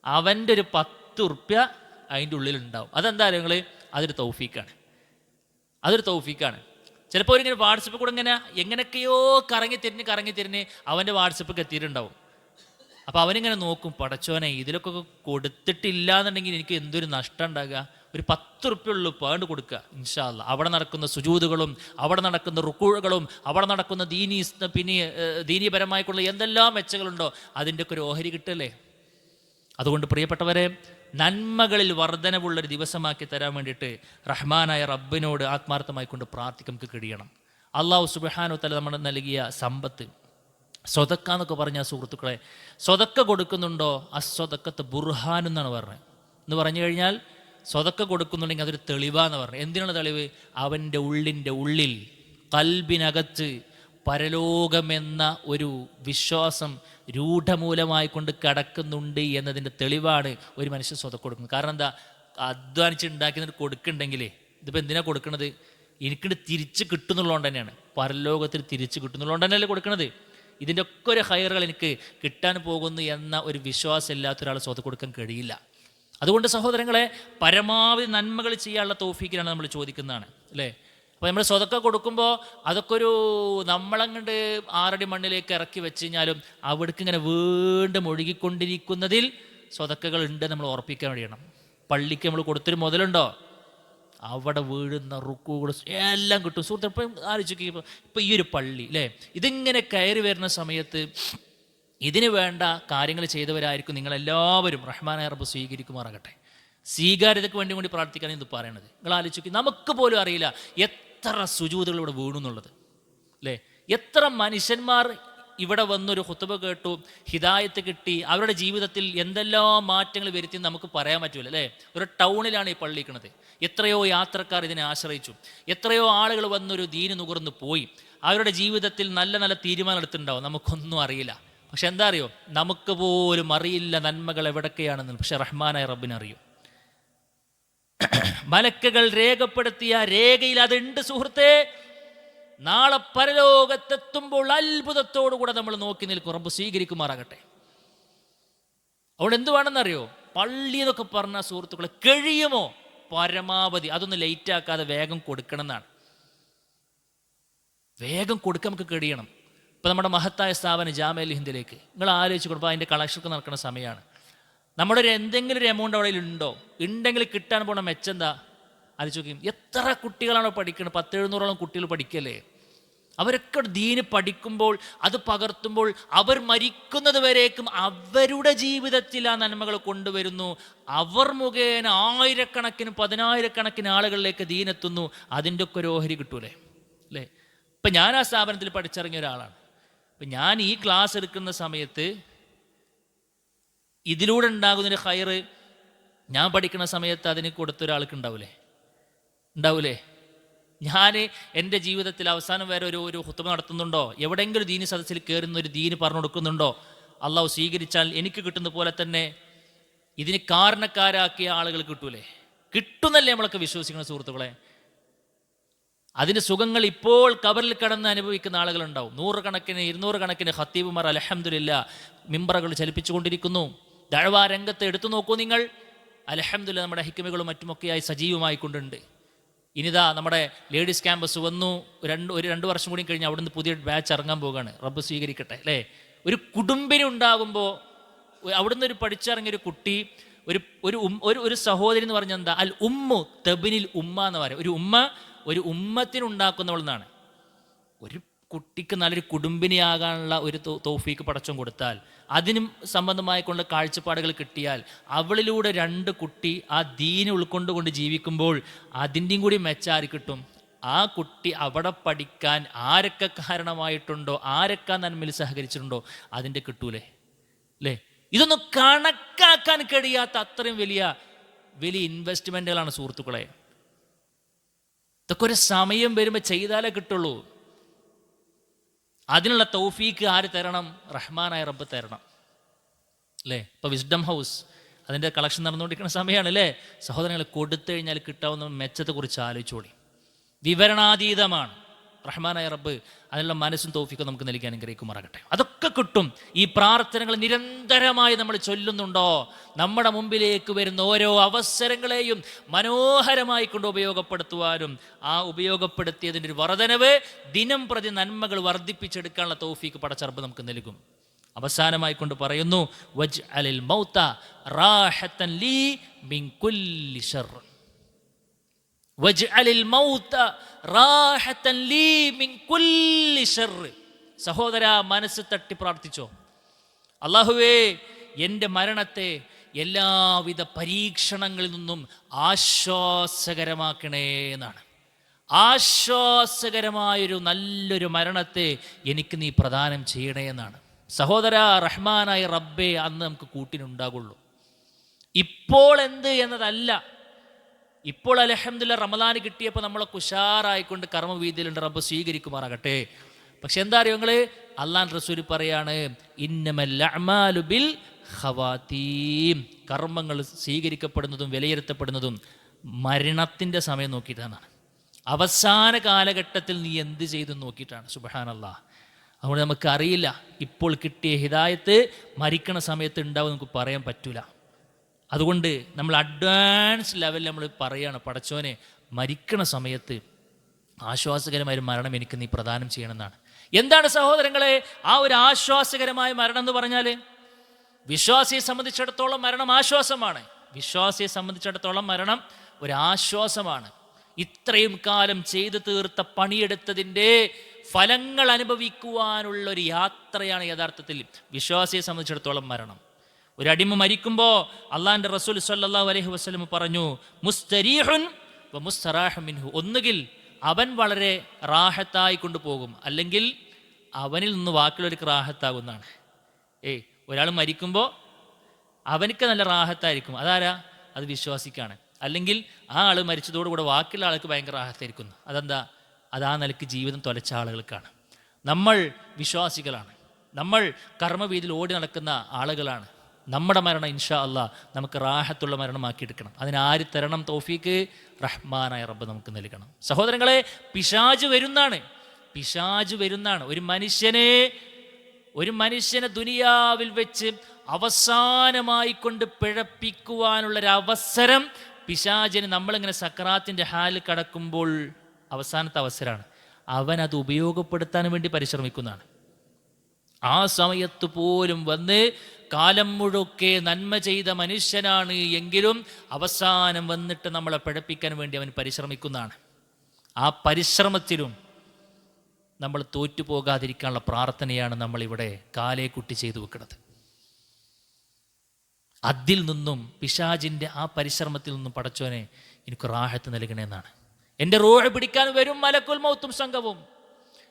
അവൻ്റെ ഒരു 10 ഉറുപ്പ്യ അതിൻ്റെ ഉള്ളിലുണ്ടാവും. അതെന്താ നിങ്ങൾ? അതൊരു തൗഫീക്കാണ്. ചിലപ്പോൾ ഇങ്ങനെ വാട്സപ്പിൽ കൂടെ എങ്ങനെയൊക്കെയോ കറങ്ങി തിരിഞ്ഞ് അവൻ്റെ വാട്സപ്പിൽ എത്തിയിട്ടുണ്ടാവും. അപ്പോൾ അവനിങ്ങനെ നോക്കും, പടച്ചോനെ ഇതിലൊക്കെ കൊടുത്തിട്ടില്ല എന്നുണ്ടെങ്കിൽ എനിക്ക് എന്തൊരു നഷ്ടം ഉണ്ടാകുക, ഒരു 10 ഉറുപ്പ്യ ഉള്ളൂ പാണ്ട് കൊടുക്കുക ഇൻഷാ അല്ലാഹ്. അവിടെ നടക്കുന്ന സുജൂദുകളും അവിടെ നടക്കുന്ന റുക്കൂഴുകളും അവിടെ നടക്കുന്ന ദീനീപരമായിട്ടുള്ള എന്തെല്ലാം മെച്ചങ്ങളുണ്ടോ അതിൻ്റെയൊക്കെ ഒരു ഓഹരി കിട്ടല്ലേ. അതുകൊണ്ട് പ്രിയപ്പെട്ടവരെ, നന്മകളിൽ വർധനവുള്ളൊരു ദിവസമാക്കി തരാൻ വേണ്ടിയിട്ട് റഹ്മാനായ റബ്ബിനോട് ആത്മാർത്ഥമായി കൊണ്ട് പ്രാർത്ഥിക്കാൻ നമുക്ക് കഴിയണം. അല്ലാഹു സുബ്ഹാനഹു വ തആല നമ്മൾ നൽകിയ സമ്പത്ത് സ്വതക്ക എന്നൊക്കെ പറഞ്ഞാൽ സുഹൃത്തുക്കളെ, സ്വതക്ക കൊടുക്കുന്നുണ്ടോ അസ്വതക്കത്ത് ബുർഹാൻ എന്നാണ് പറഞ്ഞത്. എന്ന് പറഞ്ഞു കഴിഞ്ഞാൽ സ്വതക്ക കൊടുക്കുന്നുണ്ടെങ്കിൽ അതൊരു തെളിവാന്ന് പറഞ്ഞു. എന്തിനാണ് തെളിവ്? അവൻ്റെ ഉള്ളിൽ കൽബിനകത്ത് പരലോകമെന്ന ഒരു വിശ്വാസം രൂഢമൂലമായിക്കൊണ്ട് കിടക്കുന്നുണ്ട് എന്നതിൻ്റെ തെളിവാണ് ഒരു മനുഷ്യൻ സ്വതം കൊടുക്കുന്നത്. കാരണം എന്താ, അധ്വാനിച്ച് ഉണ്ടാക്കിയിട്ട് കൊടുക്കുന്നുണ്ടെങ്കിലേ, ഇതിപ്പോൾ എന്തിനാണ് കൊടുക്കുന്നത്? എനിക്കിട്ട് തിരിച്ച് കിട്ടുന്നുള്ളതുകൊണ്ട് തന്നെയാണ്, പരലോകത്തിൽ തിരിച്ച് കിട്ടുന്നുള്ളതുകൊണ്ട് തന്നെയല്ലേ കൊടുക്കുന്നത്. ഇതിൻ്റെ ഒക്കെ ഒരു ഹയറുകൾ എനിക്ക് കിട്ടാൻ പോകുന്നു എന്ന ഒരു വിശ്വാസം ഇല്ലാത്ത ഒരാൾ സ്വതം കൊടുക്കാൻ കഴിയില്ല. അതുകൊണ്ട് സഹോദരങ്ങളെ, പരമാവധി നന്മകൾ ചെയ്യാനുള്ള തൗഫീക്കിലാണ് നമ്മൾ ചോദിക്കുന്നതാണ്, അല്ലേ? അപ്പോൾ നമ്മൾ സ്വതക്ക കൊടുക്കുമ്പോൾ അതൊക്കെ ഒരു നമ്മളങ്ങോട്ട് 6 അടി മണ്ണിലേക്ക് ഇറക്കി വെച്ച് കഴിഞ്ഞാലും അവിടേക്ക് ഇങ്ങനെ വീണ്ടും ഒഴുകിക്കൊണ്ടിരിക്കുന്നതിൽ സ്വതക്കകൾ ഉണ്ട് നമ്മൾ ഉറപ്പിക്കാൻ വേണ്ടിയാണ്. പള്ളിക്ക് നമ്മൾ കൊടുത്തൊരു മുതലുണ്ടോ, അവിടെ വീഴുന്ന റുക്കുകൾ എല്ലാം കിട്ടും. സുഹൃത്ത്, ഇപ്പം ആലോചിക്കുക, ഇപ്പം ഈ ഒരു പള്ളി അല്ലേ, ഇതിങ്ങനെ കയറി വരുന്ന സമയത്ത് ഇതിന് വേണ്ട കാര്യങ്ങൾ ചെയ്തവരായിരിക്കും നിങ്ങളെല്ലാവരും. റഹ്മാനായ റബ്ബ് സ്വീകരിക്കുമാറാകട്ടെ. സ്വീകാര്യതയ്ക്ക് വേണ്ടി കൂടി പ്രാർത്ഥിക്കാനാണ് ഇത് പറയണത്. നിങ്ങൾ ആലോചിക്കുക, നമുക്ക് പോലും അറിയില്ല എത്ര സുജൂദുകൾ ഇവിടെ വീണു എന്നുള്ളത്, അല്ലേ? എത്ര മനുഷ്യന്മാർ ഇവിടെ വന്നൊരു ഖുത്ബ കേട്ടു, ഹിദായത്ത് കിട്ടി, അവരുടെ ജീവിതത്തിൽ എന്തെല്ലാം മാറ്റങ്ങൾ വരുത്തി നമുക്ക് പറയാൻ പറ്റൂല, അല്ലേ? ഒരു ടൗണിലാണ് ഈ പള്ളിക്കണത്. എത്രയോ യാത്രക്കാർ ഇതിനെ ആശ്രയിച്ചു, എത്രയോ ആളുകൾ വന്നൊരു ദീന് നുകർന്നു പോയി. അവരുടെ ജീവിതത്തിൽ നല്ല നല്ല തീരുമാനം എടുത്തിട്ടുണ്ടാവും, നമുക്കൊന്നും അറിയില്ല. പക്ഷെ എന്താ അറിയോ, നമുക്ക് പോലും അറിയില്ല നന്മകൾ എവിടൊക്കെയാണെന്ന്. പക്ഷെ റഹ്മാനായ റബ്ബിനറിയും. മലക്കുകൾ രേഖപ്പെടുത്തിയ രേഖയിൽ അതുണ്ട് സുഹൃത്തേ. നാളെ പരലോകത്തെത്തുമ്പോൾ അത്ഭുതത്തോടുകൂടെ നമ്മൾ നോക്കി നിൽക്കും. റബ്ബ് സ്വീകരിക്കുമാറാകട്ടെ. അവിടെ എന്ത് വേണമെന്നറിയോ, പള്ളി എന്നൊക്കെ പറഞ്ഞ സുഹൃത്തുക്കളെ കഴിയുമോ പരമാവധി അതൊന്ന് ലേറ്റാക്കാതെ വേഗം കൊടുക്കണം എന്നാണ്. വേഗം കൊടുക്കാൻ നമുക്ക് കഴിയണം. ഇപ്പം നമ്മുടെ മഹത്തായ സ്ഥാപനം ജാമിഅ ഹിന്ദിലേക്ക് നിങ്ങൾ ആലോചിച്ച് കൊടുപ്പോൾ അതിൻ്റെ കളക്ഷനൊക്കെ നടക്കുന്ന സമയമാണ്. നമ്മുടെ എന്തെങ്കിലും ഒരു എമൗണ്ട് അവിടെ ഉണ്ടോ, ഉണ്ടെങ്കിൽ കിട്ടാൻ പോണ മെച്ചെന്താ ആലോചിച്ച് നോക്കി. എത്ര കുട്ടികളാണോ പഠിക്കുന്നത്, 100-700ഓളം കുട്ടികൾ പഠിക്കല്ലേ. അവരൊക്കെ ദീന് പഠിക്കുമ്പോൾ അത് പകർത്തുമ്പോൾ അവർ മരിക്കുന്നത് വരേക്കും അവരുടെ ജീവിതത്തിൽ ആ നന്മകൾ കൊണ്ടുവരുന്നു. അവർ മുഖേന 1000-കണക്കിന് 10,000-കണക്കിന് ആളുകളിലേക്ക് ദീനെത്തുന്നു. അതിൻ്റെ ഒക്കെ ഒരു ഓഹരി കിട്ടൂലേ, അല്ലേ? ഇപ്പം ഞാൻ ആ സ്ഥാപനത്തിൽ പഠിച്ചിറങ്ങിയ ഒരാളാണ്. ഇപ്പം ഞാൻ ഈ ക്ലാസ് എടുക്കുന്ന സമയത്ത് ഇതിലൂടെ ഉണ്ടാകുന്നൊരു ഹൈറ് ഞാൻ പഠിക്കുന്ന സമയത്ത് അതിന് കൊടുത്തൊരാൾക്ക് ഉണ്ടാവൂലേ? ഞാൻ എൻ്റെ ജീവിതത്തിൽ അവസാനം വരെ ഒരു ഹുത്ബ നടത്തുന്നുണ്ടോ, എവിടെയെങ്കിലും ദീനി സദസ്സിൽ കയറുന്ന ഒരു ദീന് പറഞ്ഞു കൊടുക്കുന്നുണ്ടോ, അള്ളാഹു സ്വീകരിച്ചാൽ എനിക്ക് കിട്ടുന്ന പോലെ തന്നെ ഇതിന് കാരണക്കാരാക്കിയ ആളുകൾ കിട്ടുന്നല്ലേ നമ്മളൊക്കെ വിശ്വസിക്കുന്ന സുഹൃത്തുക്കളെ. അതിൻ്റെ സുഖങ്ങൾ ഇപ്പോൾ ഖബറിൽ കിടന്ന് അനുഭവിക്കുന്ന ആളുകളുണ്ടാവും. 100-200 ഖത്തീബുമാർ അൽഹംദുലില്ലാഹ് മിമ്പറുകൾ ചലിപ്പിച്ചുകൊണ്ടിരിക്കുന്നു. ദഅ്വാ രംഗത്ത് എടുത്തു നോക്കൂ നിങ്ങൾ. അൽഹംദുലില്ലാഹ് നമ്മുടെ ഹിക്മകളും മറ്റുമൊക്കെയായി സജീവമായി കൊണ്ടുണ്ട്. ഇനിതാ നമ്മുടെ ലേഡീസ് ക്യാമ്പസ് വന്നു. ഒരു 2 വർഷം കൂടി കഴിഞ്ഞ് അവിടുന്ന് പുതിയ ബാച്ച് ഇറങ്ങാൻ പോവുകയാണ്. റബ്ബ് സ്വീകരിക്കട്ടെ, അല്ലേ? ഒരു കുടുംബിനുണ്ടാകുമ്പോൾ അവിടുന്ന് ഒരു പഠിച്ചിറങ്ങിയൊരു കുട്ടി, ഒരു സഹോദരി എന്ന് പറഞ്ഞാൽ എന്താ, അൽ ഉമ്മു തബ്നിൽ ഉമ്മ എന്ന് പറയും. ഒരു ഉമ്മത്തിനുണ്ടാക്കുന്നവളെന്നാണ്. ഒരു കുട്ടിക്ക് നല്ലൊരു കുടുംബിനിയാകാനുള്ള ഒരു തൗഫീക്ക് പടച്ചോൻ കൊടുത്താൽ, അതിനും സംബന്ധമായിക്കൊണ്ട് കാഴ്ചപ്പാടുകൾ കിട്ടിയാൽ, അവളിലൂടെ 2 കുട്ടി ആ ദീന് ഉൾക്കൊണ്ടുകൊണ്ട് ജീവിക്കുമ്പോൾ അതിൻ്റെയും കൂടി മെച്ചാരി കിട്ടും. ആ കുട്ടി അവിടെ പഠിക്കാൻ ആരൊക്കെ കാരണമായിട്ടുണ്ടോ, ആരൊക്കെ നന്മയിൽ സഹകരിച്ചിട്ടുണ്ടോ അതിൻ്റെ കിട്ടൂലേ, അല്ലേ? ഇതൊന്നും കണക്കാക്കാൻ കഴിയാത്ത അത്രയും വലിയ ഇൻവെസ്റ്റ്മെൻറ്റുകളാണ് സുഹൃത്തുക്കളെ. ഇതൊക്കെ ഒരു സമയം വരുമ്പോൾ ചെയ്താലേ കിട്ടുള്ളൂ. അതിനുള്ള തൗഫീക്ക് ആര് തരണം? റഹ്മാനായ റബ്ബ് തരണം, അല്ലേ? ഇപ്പോൾ വിസ്ഡം ഹൗസ് അതിൻ്റെ കളക്ഷൻ നടന്നുകൊണ്ടിരിക്കുന്ന സമയമാണ്, അല്ലേ? സഹോദരങ്ങളെ, കൊടുത്തു കഴിഞ്ഞാൽ കിട്ടാവുന്ന മെച്ചത്തെക്കുറിച്ച് ആലോചിച്ചോളി. വിവരണാതീതമാണ്. റഹ്മാനായ റബ്ബ് അതിനുള്ള മനസ്സും തൗഫീക്കും നമുക്ക് നൽകി അനുഗ്രഹിക്കുമാറാകട്ടെ. അതൊക്കെ കിട്ടും. ഈ പ്രാർത്ഥനകൾ നിരന്തരമായി നമ്മൾ ചൊല്ലുന്നുണ്ടോ, നമ്മുടെ മുമ്പിലേക്ക് വരുന്ന ഓരോ അവസരങ്ങളെയും മനോഹരമായി കൊണ്ട് ഉപയോഗപ്പെടുത്തുവാനും ആ ഉപയോഗപ്പെടുത്തിയതിൻ്റെ ഒരു വർധനവ് ദിനം പ്രതി നന്മകൾ വർദ്ധിപ്പിച്ചെടുക്കാനുള്ള തൗഫീക്ക് പടച്ച റബ്ബ് നമുക്ക് നൽകും. അവസാനമായി കൊണ്ട് പറയുന്നു, വജ്അലിൽ മൗത റാഹത്തൻ ലീ മിൻ കുല്ലി ശർർ. വജ്അലിൽ മൗത റാഹത്തൻ ലീ മിൻ കുല്ലി ശർർ. സഹോദര, മനസ്സ് തട്ടി പ്രാർത്ഥിച്ചോ, അല്ലാഹുവേ എൻ്റെ മരണത്തെ എല്ലാവിധ പരീക്ഷണങ്ങളിൽ നിന്നും ആശ്വാസകരമാക്കണേ എന്നാണ്. ആശ്വാസകരമായൊരു നല്ലൊരു മരണത്തെ എനിക്ക് നീ പ്രദാനം ചെയ്യണേ എന്നാണ്. സഹോദര, റഹ്മാനായ റബ്ബേ അന്ന് നമുക്ക് കൂട്ടിനുണ്ടാകുള്ളൂ. ഇപ്പോൾ എന്ത് എന്നതല്ല. ഇപ്പോൾ അൽഹംദുലില്ലാഹ് റമദാൻ കിട്ടിയപ്പോൾ നമ്മളൊക്കെ ഉഷാറായിക്കൊണ്ട് കർമ്മവീതിയിലുണ്ട്. റബ്ബ് സ്വീകരിക്കുമാറാകട്ടെ. പക്ഷെ എന്താ അറിയോ നിങ്ങൾ, അള്ളാഹുവിൻ്റെ റസൂൽ പറയാണ് ഇന്നമൽ അഅ്മാലു ബിൽ ഖവാതീം, കർമ്മങ്ങൾ സ്വീകരിക്കപ്പെടുന്നതും വിലയിരുത്തപ്പെടുന്നതും മരണത്തിൻ്റെ സമയം നോക്കിയിട്ടാണ്. അവസാന കാലഘട്ടത്തിൽ നീ എന്ത് ചെയ്തു നോക്കിയിട്ടാണ്. സുബ്ഹാനല്ലാഹ്. അതുകൊണ്ട് നമുക്കറിയില്ല ഇപ്പോൾ കിട്ടിയ ഹിദായത്ത് മരിക്കണ സമയത്ത് ഉണ്ടാവും നമുക്ക് പറയാൻ പറ്റൂല. അതുകൊണ്ട് നമ്മൾ അഡ്വാൻസ് ലെവലിൽ നമ്മൾ പറയുകയാണ്, പടച്ചോനെ മരിക്കണ സമയത്ത് ആശ്വാസകരമായ ഒരു മരണം എനിക്ക് നീ പ്രദാനം ചെയ്യണമെന്നാണ്. എന്താണ് സഹോദരങ്ങളെ ആ ഒരു ആശ്വാസകരമായ മരണം എന്ന് പറഞ്ഞാൽ? വിശ്വാസിയെ സംബന്ധിച്ചിടത്തോളം മരണം ആശ്വാസമാണ്. വിശ്വാസിയെ സംബന്ധിച്ചിടത്തോളം മരണം ഒരു ആശ്വാസമാണ്. ഇത്രയും കാലം ചെയ്തു തീർത്ത പണിയെടുത്തതിൻ്റെ ഫലങ്ങൾ അനുഭവിക്കുവാനുള്ള ഒരു യാത്രയാണ് യഥാർത്ഥത്തിൽ വിശ്വാസിയെ സംബന്ധിച്ചിടത്തോളം മരണം. ഒരു അടിമ മരിക്കുമ്പോൾ അള്ളാഹിൻ്റെ റസൂൽ സ്വല്ലല്ലാഹു അലൈഹി വസല്ലം പറഞ്ഞു, മുസ്തരീഹുൻ വ മുസ്തറാഹു മിൻഹു, ഒന്നുകിൽ അവൻ വളരെ റാഹത്തായി കൊണ്ടുപോകും, അല്ലെങ്കിൽ അവനിൽ നിന്ന് ബാക്കിയുള്ളവർക്ക് റാഹത്താകുന്നതാണ്. ഒരാൾ മരിക്കുമ്പോൾ അവനക്ക് നല്ല റാഹത്തായിരിക്കും. അതാരാ? അത് വിശ്വാസിക്കാണ്. അല്ലെങ്കിൽ ആ ആൾ മരിച്ചതോടുകൂടെ ബാക്കിയുള്ള ആൾക്ക് ഭയങ്കര റാഹത്തായിരിക്കുന്നു. അതെന്താ? അത് ആ നിലയ്ക്ക് ജീവിതം തുലച്ച ആളുകൾക്കാണ്. നമ്മൾ വിശ്വാസികളാണ്, നമ്മൾ കർമ്മവീതിയിൽ ഓടി നടക്കുന്ന ആളുകളാണ്. നമ്മുടെ മരണം ഇൻഷാ അല്ലാഹ് നമുക്ക് റാഹത്തുള്ള മരണമാക്കിയെടുക്കണം. അതിനാര് തരണം തൗഫീക്ക്? റഹ്മാനായ റബ്ബ് നമുക്ക് നൽകണം. സഹോദരങ്ങളെ, പിശാച് വരുന്നാണ് ഒരു മനുഷ്യനെ ദുനിയാവിൽ വെച്ച് അവസാനമായി കൊണ്ട് പിഴപ്പിക്കുവാനുള്ളൊരവസരം പിശാചിന് നമ്മളിങ്ങനെ സക്രാത്തിൻ്റെ ഹാലിൽ കടക്കുമ്പോൾ അവസാനത്തെ അവസരമാണ്. അവൻ അത് ഉപയോഗപ്പെടുത്താൻ വേണ്ടി പരിശ്രമിക്കുന്നതാണ്. ആ സമയത്ത് പോലും വന്ന് കാലം മുഴുക്കെ നന്മ ചെയ്ത മനുഷ്യനാണ് എങ്കിലും അവസാനം വന്നിട്ട് നമ്മളെ പിഴപ്പിക്കാൻ വേണ്ടി അവൻ പരിശ്രമിക്കുന്നതാണ്. ആ പരിശ്രമത്തിലും നമ്മൾ തോറ്റുപോകാതിരിക്കാനുള്ള പ്രാർത്ഥനയാണ് നമ്മളിവിടെ കാലേക്കുട്ടി ചെയ്തു വെക്കുന്നത്. അതിൽ നിന്നും പിശാചിൻ്റെ ആ പരിശ്രമത്തിൽ നിന്നും പടച്ചോനെ എനിക്ക് റാഹത്ത് നൽകണമെന്നാണ്. എൻ്റെ റൂഹ് പിടിക്കാൻ വരും മലക്കുൽ മൗത്തും സംഘവും.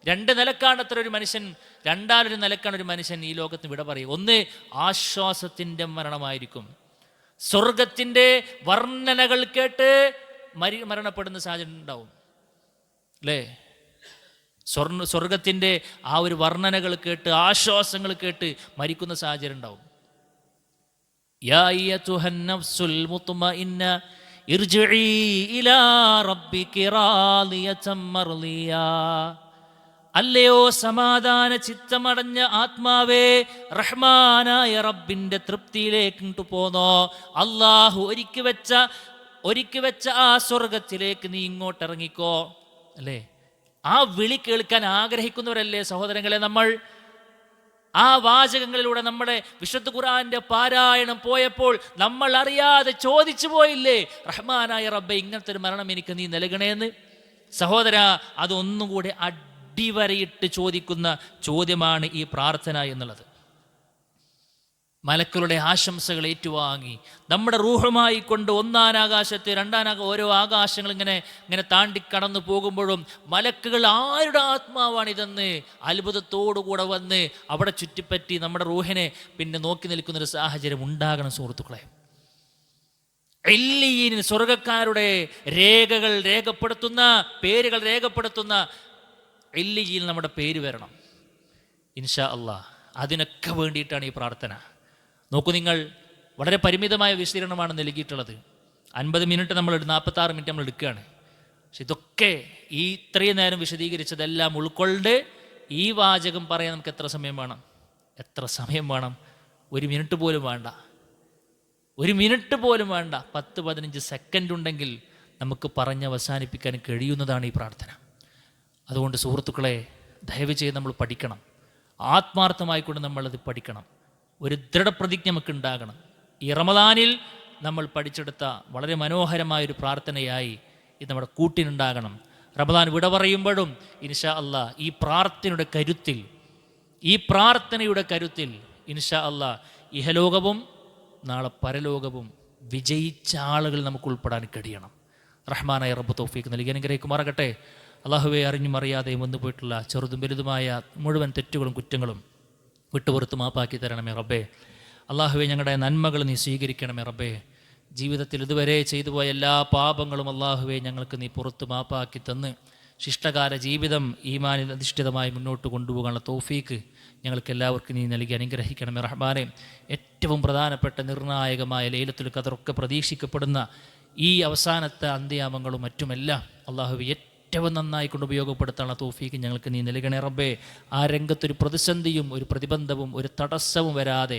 രണ്ട് നിലക്കാണ് അത്ര ഒരു മനുഷ്യൻ, രണ്ടാലൊരു നിലക്കാണ് ഒരു മനുഷ്യൻ ഈ ലോകത്ത് വിട പറയും. ഒന്ന് ആശ്വാസത്തിൻ്റെ മരണമായിരിക്കും. സ്വർഗത്തിൻ്റെ വർണ്ണനകൾ കേട്ട് മരണപ്പെടുന്ന സാഹചര്യം ഉണ്ടാവും അല്ലേ? സ്വർഗത്തിൻ്റെ ആ ഒരു വർണ്ണനകൾ കേട്ട് ആശ്വാസങ്ങൾ കേട്ട് മരിക്കുന്ന സാഹചര്യം ഉണ്ടാവും. യാ അയ്യതുഹൻ നഫ്സുൽ മുത്മഇന്ന ഇർജിഇ ഇലാ റബ്ബികി റാളിയതൻ മർളിയാ, അല്ലയോ സമാധാന ചിത്തമടഞ്ഞ ആത്മാവേ, റഹ്മാനായ റബ്ബിൻ്റെ തൃപ്തിയിലേക്ക് പോന്നോ. അള്ളാഹു ഒരുക്കി വെച്ച ആ സ്വർഗത്തിലേക്ക് നീ ഇങ്ങോട്ട് ഇറങ്ങിക്കോ അല്ലേ? ആ വിളി കേൾക്കാൻ ആഗ്രഹിക്കുന്നവരല്ലേ സഹോദരങ്ങളെ നമ്മൾ? ആ വാചകങ്ങളിലൂടെ നമ്മുടെ വിശുദ്ധ ഖുർആന്റെ പാരായണം പോയപ്പോൾ നമ്മൾ അറിയാതെ ചോദിച്ചു പോയില്ലേ, റഹ്മാനായ റബ്ബേ ഇങ്ങനത്തെ ഒരു മരണം എനിക്ക് നീ നൽകണേന്ന്? സഹോദര, അതൊന്നും കൂടെ അടിവരയിട്ട് ചോദിക്കുന്ന ചോദ്യമാണ് ഈ പ്രാർത്ഥന എന്നുള്ളത്. മലക്കുകളുടെ ആശംസകൾ ഏറ്റുവാങ്ങി നമ്മുടെ റൂഹുമായി കൊണ്ട് ഒന്നാനാകാശത്ത് ഓരോ ആകാശങ്ങൾ ഇങ്ങനെ താണ്ടിക്കടന്നു പോകുമ്പോഴും മലക്കുകൾ ആരുടെ ആത്മാവാണിതെന്ന് അത്ഭുതത്തോടുകൂടെ വന്ന് അവിടെ ചുറ്റിപ്പറ്റി നമ്മുടെ റൂഹിനെ പിന്നെ നോക്കി നിൽക്കുന്നൊരു സാഹചര്യം ഉണ്ടാകണം സുഹൃത്തുക്കളെ. ഇല്ലീൻ സ്വർഗക്കാരുടെ പേരുകൾ രേഖപ്പെടുത്തുന്ന ഇല്ലീൻ നമ്മുടെ പേര് വരണം ഇൻഷാ അല്ലാഹ്. അതിനൊക്കെ വേണ്ടിയിട്ടാണ് ഈ പ്രാർത്ഥന. നോക്കൂ നിങ്ങൾ, വളരെ പരിമിതമായ വിശദീകരണമാണ് നൽകിയിട്ടുള്ളത്. 50 മിനിറ്റ് 46 മിനിറ്റ് നമ്മൾ എടുക്കുകയാണ്. പക്ഷെ ഇതൊക്കെ ഈ ഇത്രയും നേരം വിശദീകരിച്ചതെല്ലാം ഉൾക്കൊണ്ട് ഈ വാചകം പറയാൻ നമുക്ക് എത്ര സമയം വേണം? 1 മിനിറ്റ് പോലും വേണ്ട. 10-15 സെക്കൻഡ് ഉണ്ടെങ്കിൽ നമുക്ക് പറഞ്ഞ് അവസാനിപ്പിക്കാൻ കഴിയുന്നതാണ് ഈ പ്രാർത്ഥന. അതുകൊണ്ട് സുഹൃത്തുക്കളെ, ദയവ് ചെയ്ത് നമ്മൾ പഠിക്കണം. ആത്മാർത്ഥമായിക്കൊണ്ട് നമ്മളത് പഠിക്കണം. ഒരു ദൃഢപ്രതിജ്ഞ നമുക്ക് ഉണ്ടാകണം. ഈ റമദാനിൽ നമ്മൾ പഠിച്ചെടുത്ത വളരെ മനോഹരമായൊരു പ്രാർത്ഥനയായി ഇത് നമ്മുടെ കൂട്ടിനുണ്ടാകണം. റമദാൻ വിട പറയുമ്പോഴും ഇൻഷാ അല്ലാഹ് ഈ പ്രാർത്ഥനയുടെ കരുത്തിൽ ഇൻഷാ അല്ലാഹ് ഇഹലോകവും നാളെ പരലോകവും വിജയിച്ച ആളുകൾ നമുക്ക് ഉൾപ്പെടാൻ കഴിയണം. റഹ്മാനായ റബ്ബ് തൗഫീഖ് നൽകി അനുഗ്രഹിക്കുമാറാകട്ടെ. അള്ളാഹുവെ, അറിഞ്ഞും അറിയാതെയും വന്നു പോയിട്ടുള്ള ചെറുതും വലുതുമായ മുഴുവൻ തെറ്റുകളും കുറ്റങ്ങളും വിട്ടുപുറത്ത് മാപ്പാക്കി തരണമേ റബ്ബേ. അള്ളാഹുവെ, ഞങ്ങളുടെ നന്മകൾ നീ സ്വീകരിക്കണമേ റബ്ബേ. ജീവിതത്തിൽ ഇതുവരെ ചെയ്തു പോയ എല്ലാ പാപങ്ങളും അള്ളാഹുവെ ഞങ്ങൾക്ക് നീ പുറത്ത് മാപ്പാക്കി തന്ന് ശിഷ്ടകാല ജീവിതം ഈമാനിൽ അധിഷ്ഠിതമായി മുന്നോട്ട് കൊണ്ടുപോകാനുള്ള തൗഫീക്ക് ഞങ്ങൾക്ക് എല്ലാവർക്കും നീ നൽകി അനുഗ്രഹിക്കണമേ റഹ്മാനെ. ഏറ്റവും പ്രധാനപ്പെട്ട നിർണായകമായ ലൈലത്തുൽ ഖദറൊക്കെ പ്രതീക്ഷിക്കപ്പെടുന്ന ഈ അവസാനത്തെ അന്ത്യയാമങ്ങളും മറ്റുമെല്ലാം അള്ളാഹു ഏറ്റവും നന്നായി കൊണ്ട് ഉപയോഗപ്പെടുത്താനുള്ള തൗഫീക്ക് ഞങ്ങൾക്ക് നീ നൽകണേ റബ്ബേ. ആ രംഗത്തൊരു പ്രതിസന്ധിയും ഒരു പ്രതിബന്ധവും ഒരു തടസ്സവും വരാതെ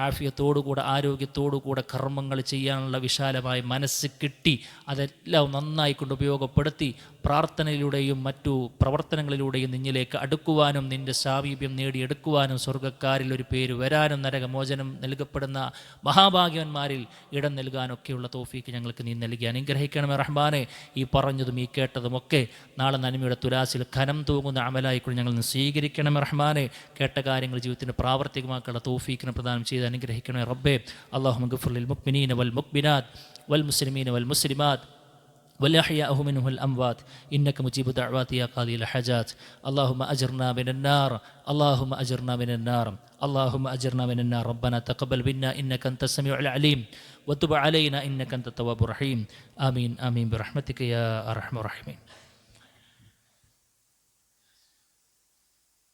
ആഫിയത്തോടുകൂടെ ആരോഗ്യത്തോടുകൂടെ കർമ്മങ്ങൾ ചെയ്യാനുള്ള വിശാലമായ മനസ്സ് കിട്ടി അതെല്ലാം നന്നായി കൊണ്ട് ഉപയോഗപ്പെടുത്തി പ്രാർത്ഥനയിലൂടെയും മറ്റു പ്രവർത്തനങ്ങളിലൂടെയും നിന്നിലേക്ക് അടുക്കുവാനും നിൻ്റെ സാമീപ്യം നേടിയെടുക്കുവാനും സ്വർഗ്ഗക്കാരിൽ ഒരു പേര് വരാനും നരകമോചനം നൽകപ്പെടുന്ന മഹാഭാഗ്യവന്മാരിൽ ഇടം നൽകാനൊക്കെയുള്ള തൗഫീക്ക് ഞങ്ങൾക്ക് നീ നൽകി അനുഗ്രഹിക്കണമേ റഹ്മാനെ. ഈ പറഞ്ഞതും ഈ കേട്ടതുമൊക്കെ നാളെ നന്മയുടെ തുലാസിൽ ഖനം തൂങ്ങുന്ന അമലായിക്കൊണ്ട് ഞങ്ങൾ സ്വീകരിക്കണമേ റഹ്മാനെ. കേട്ട കാര്യങ്ങൾ ജീവിതത്തിന് പ്രാവർത്തികമാക്കാനുള്ള തൗഫീക്കിനെ പ്രദാനം ചെയ്ത് അനുഗ്രഹിക്കണമേ റബ്ബേ. അല്ലാഹുമ്മ ഗഫിർ ലിൽ മുഅ്മിനീന വൽ മുഅ്മിനാത്ത് വൽ മുസ്ലിമീന വൽ മുസ്ലിമാത്ത് والأحياء منهم الأموات إنك مجيب دعوات يا قاضي الحاجات. اللهم أجرنا من النار اللهم أجرنا من النار اللهم أجرنا من النار. ربنا تقبل منا إنك أنت السميع العليم وتب علينا إنك أنت التواب الرحيم. آمين آمين برحمتك يا أرحم الراحمين.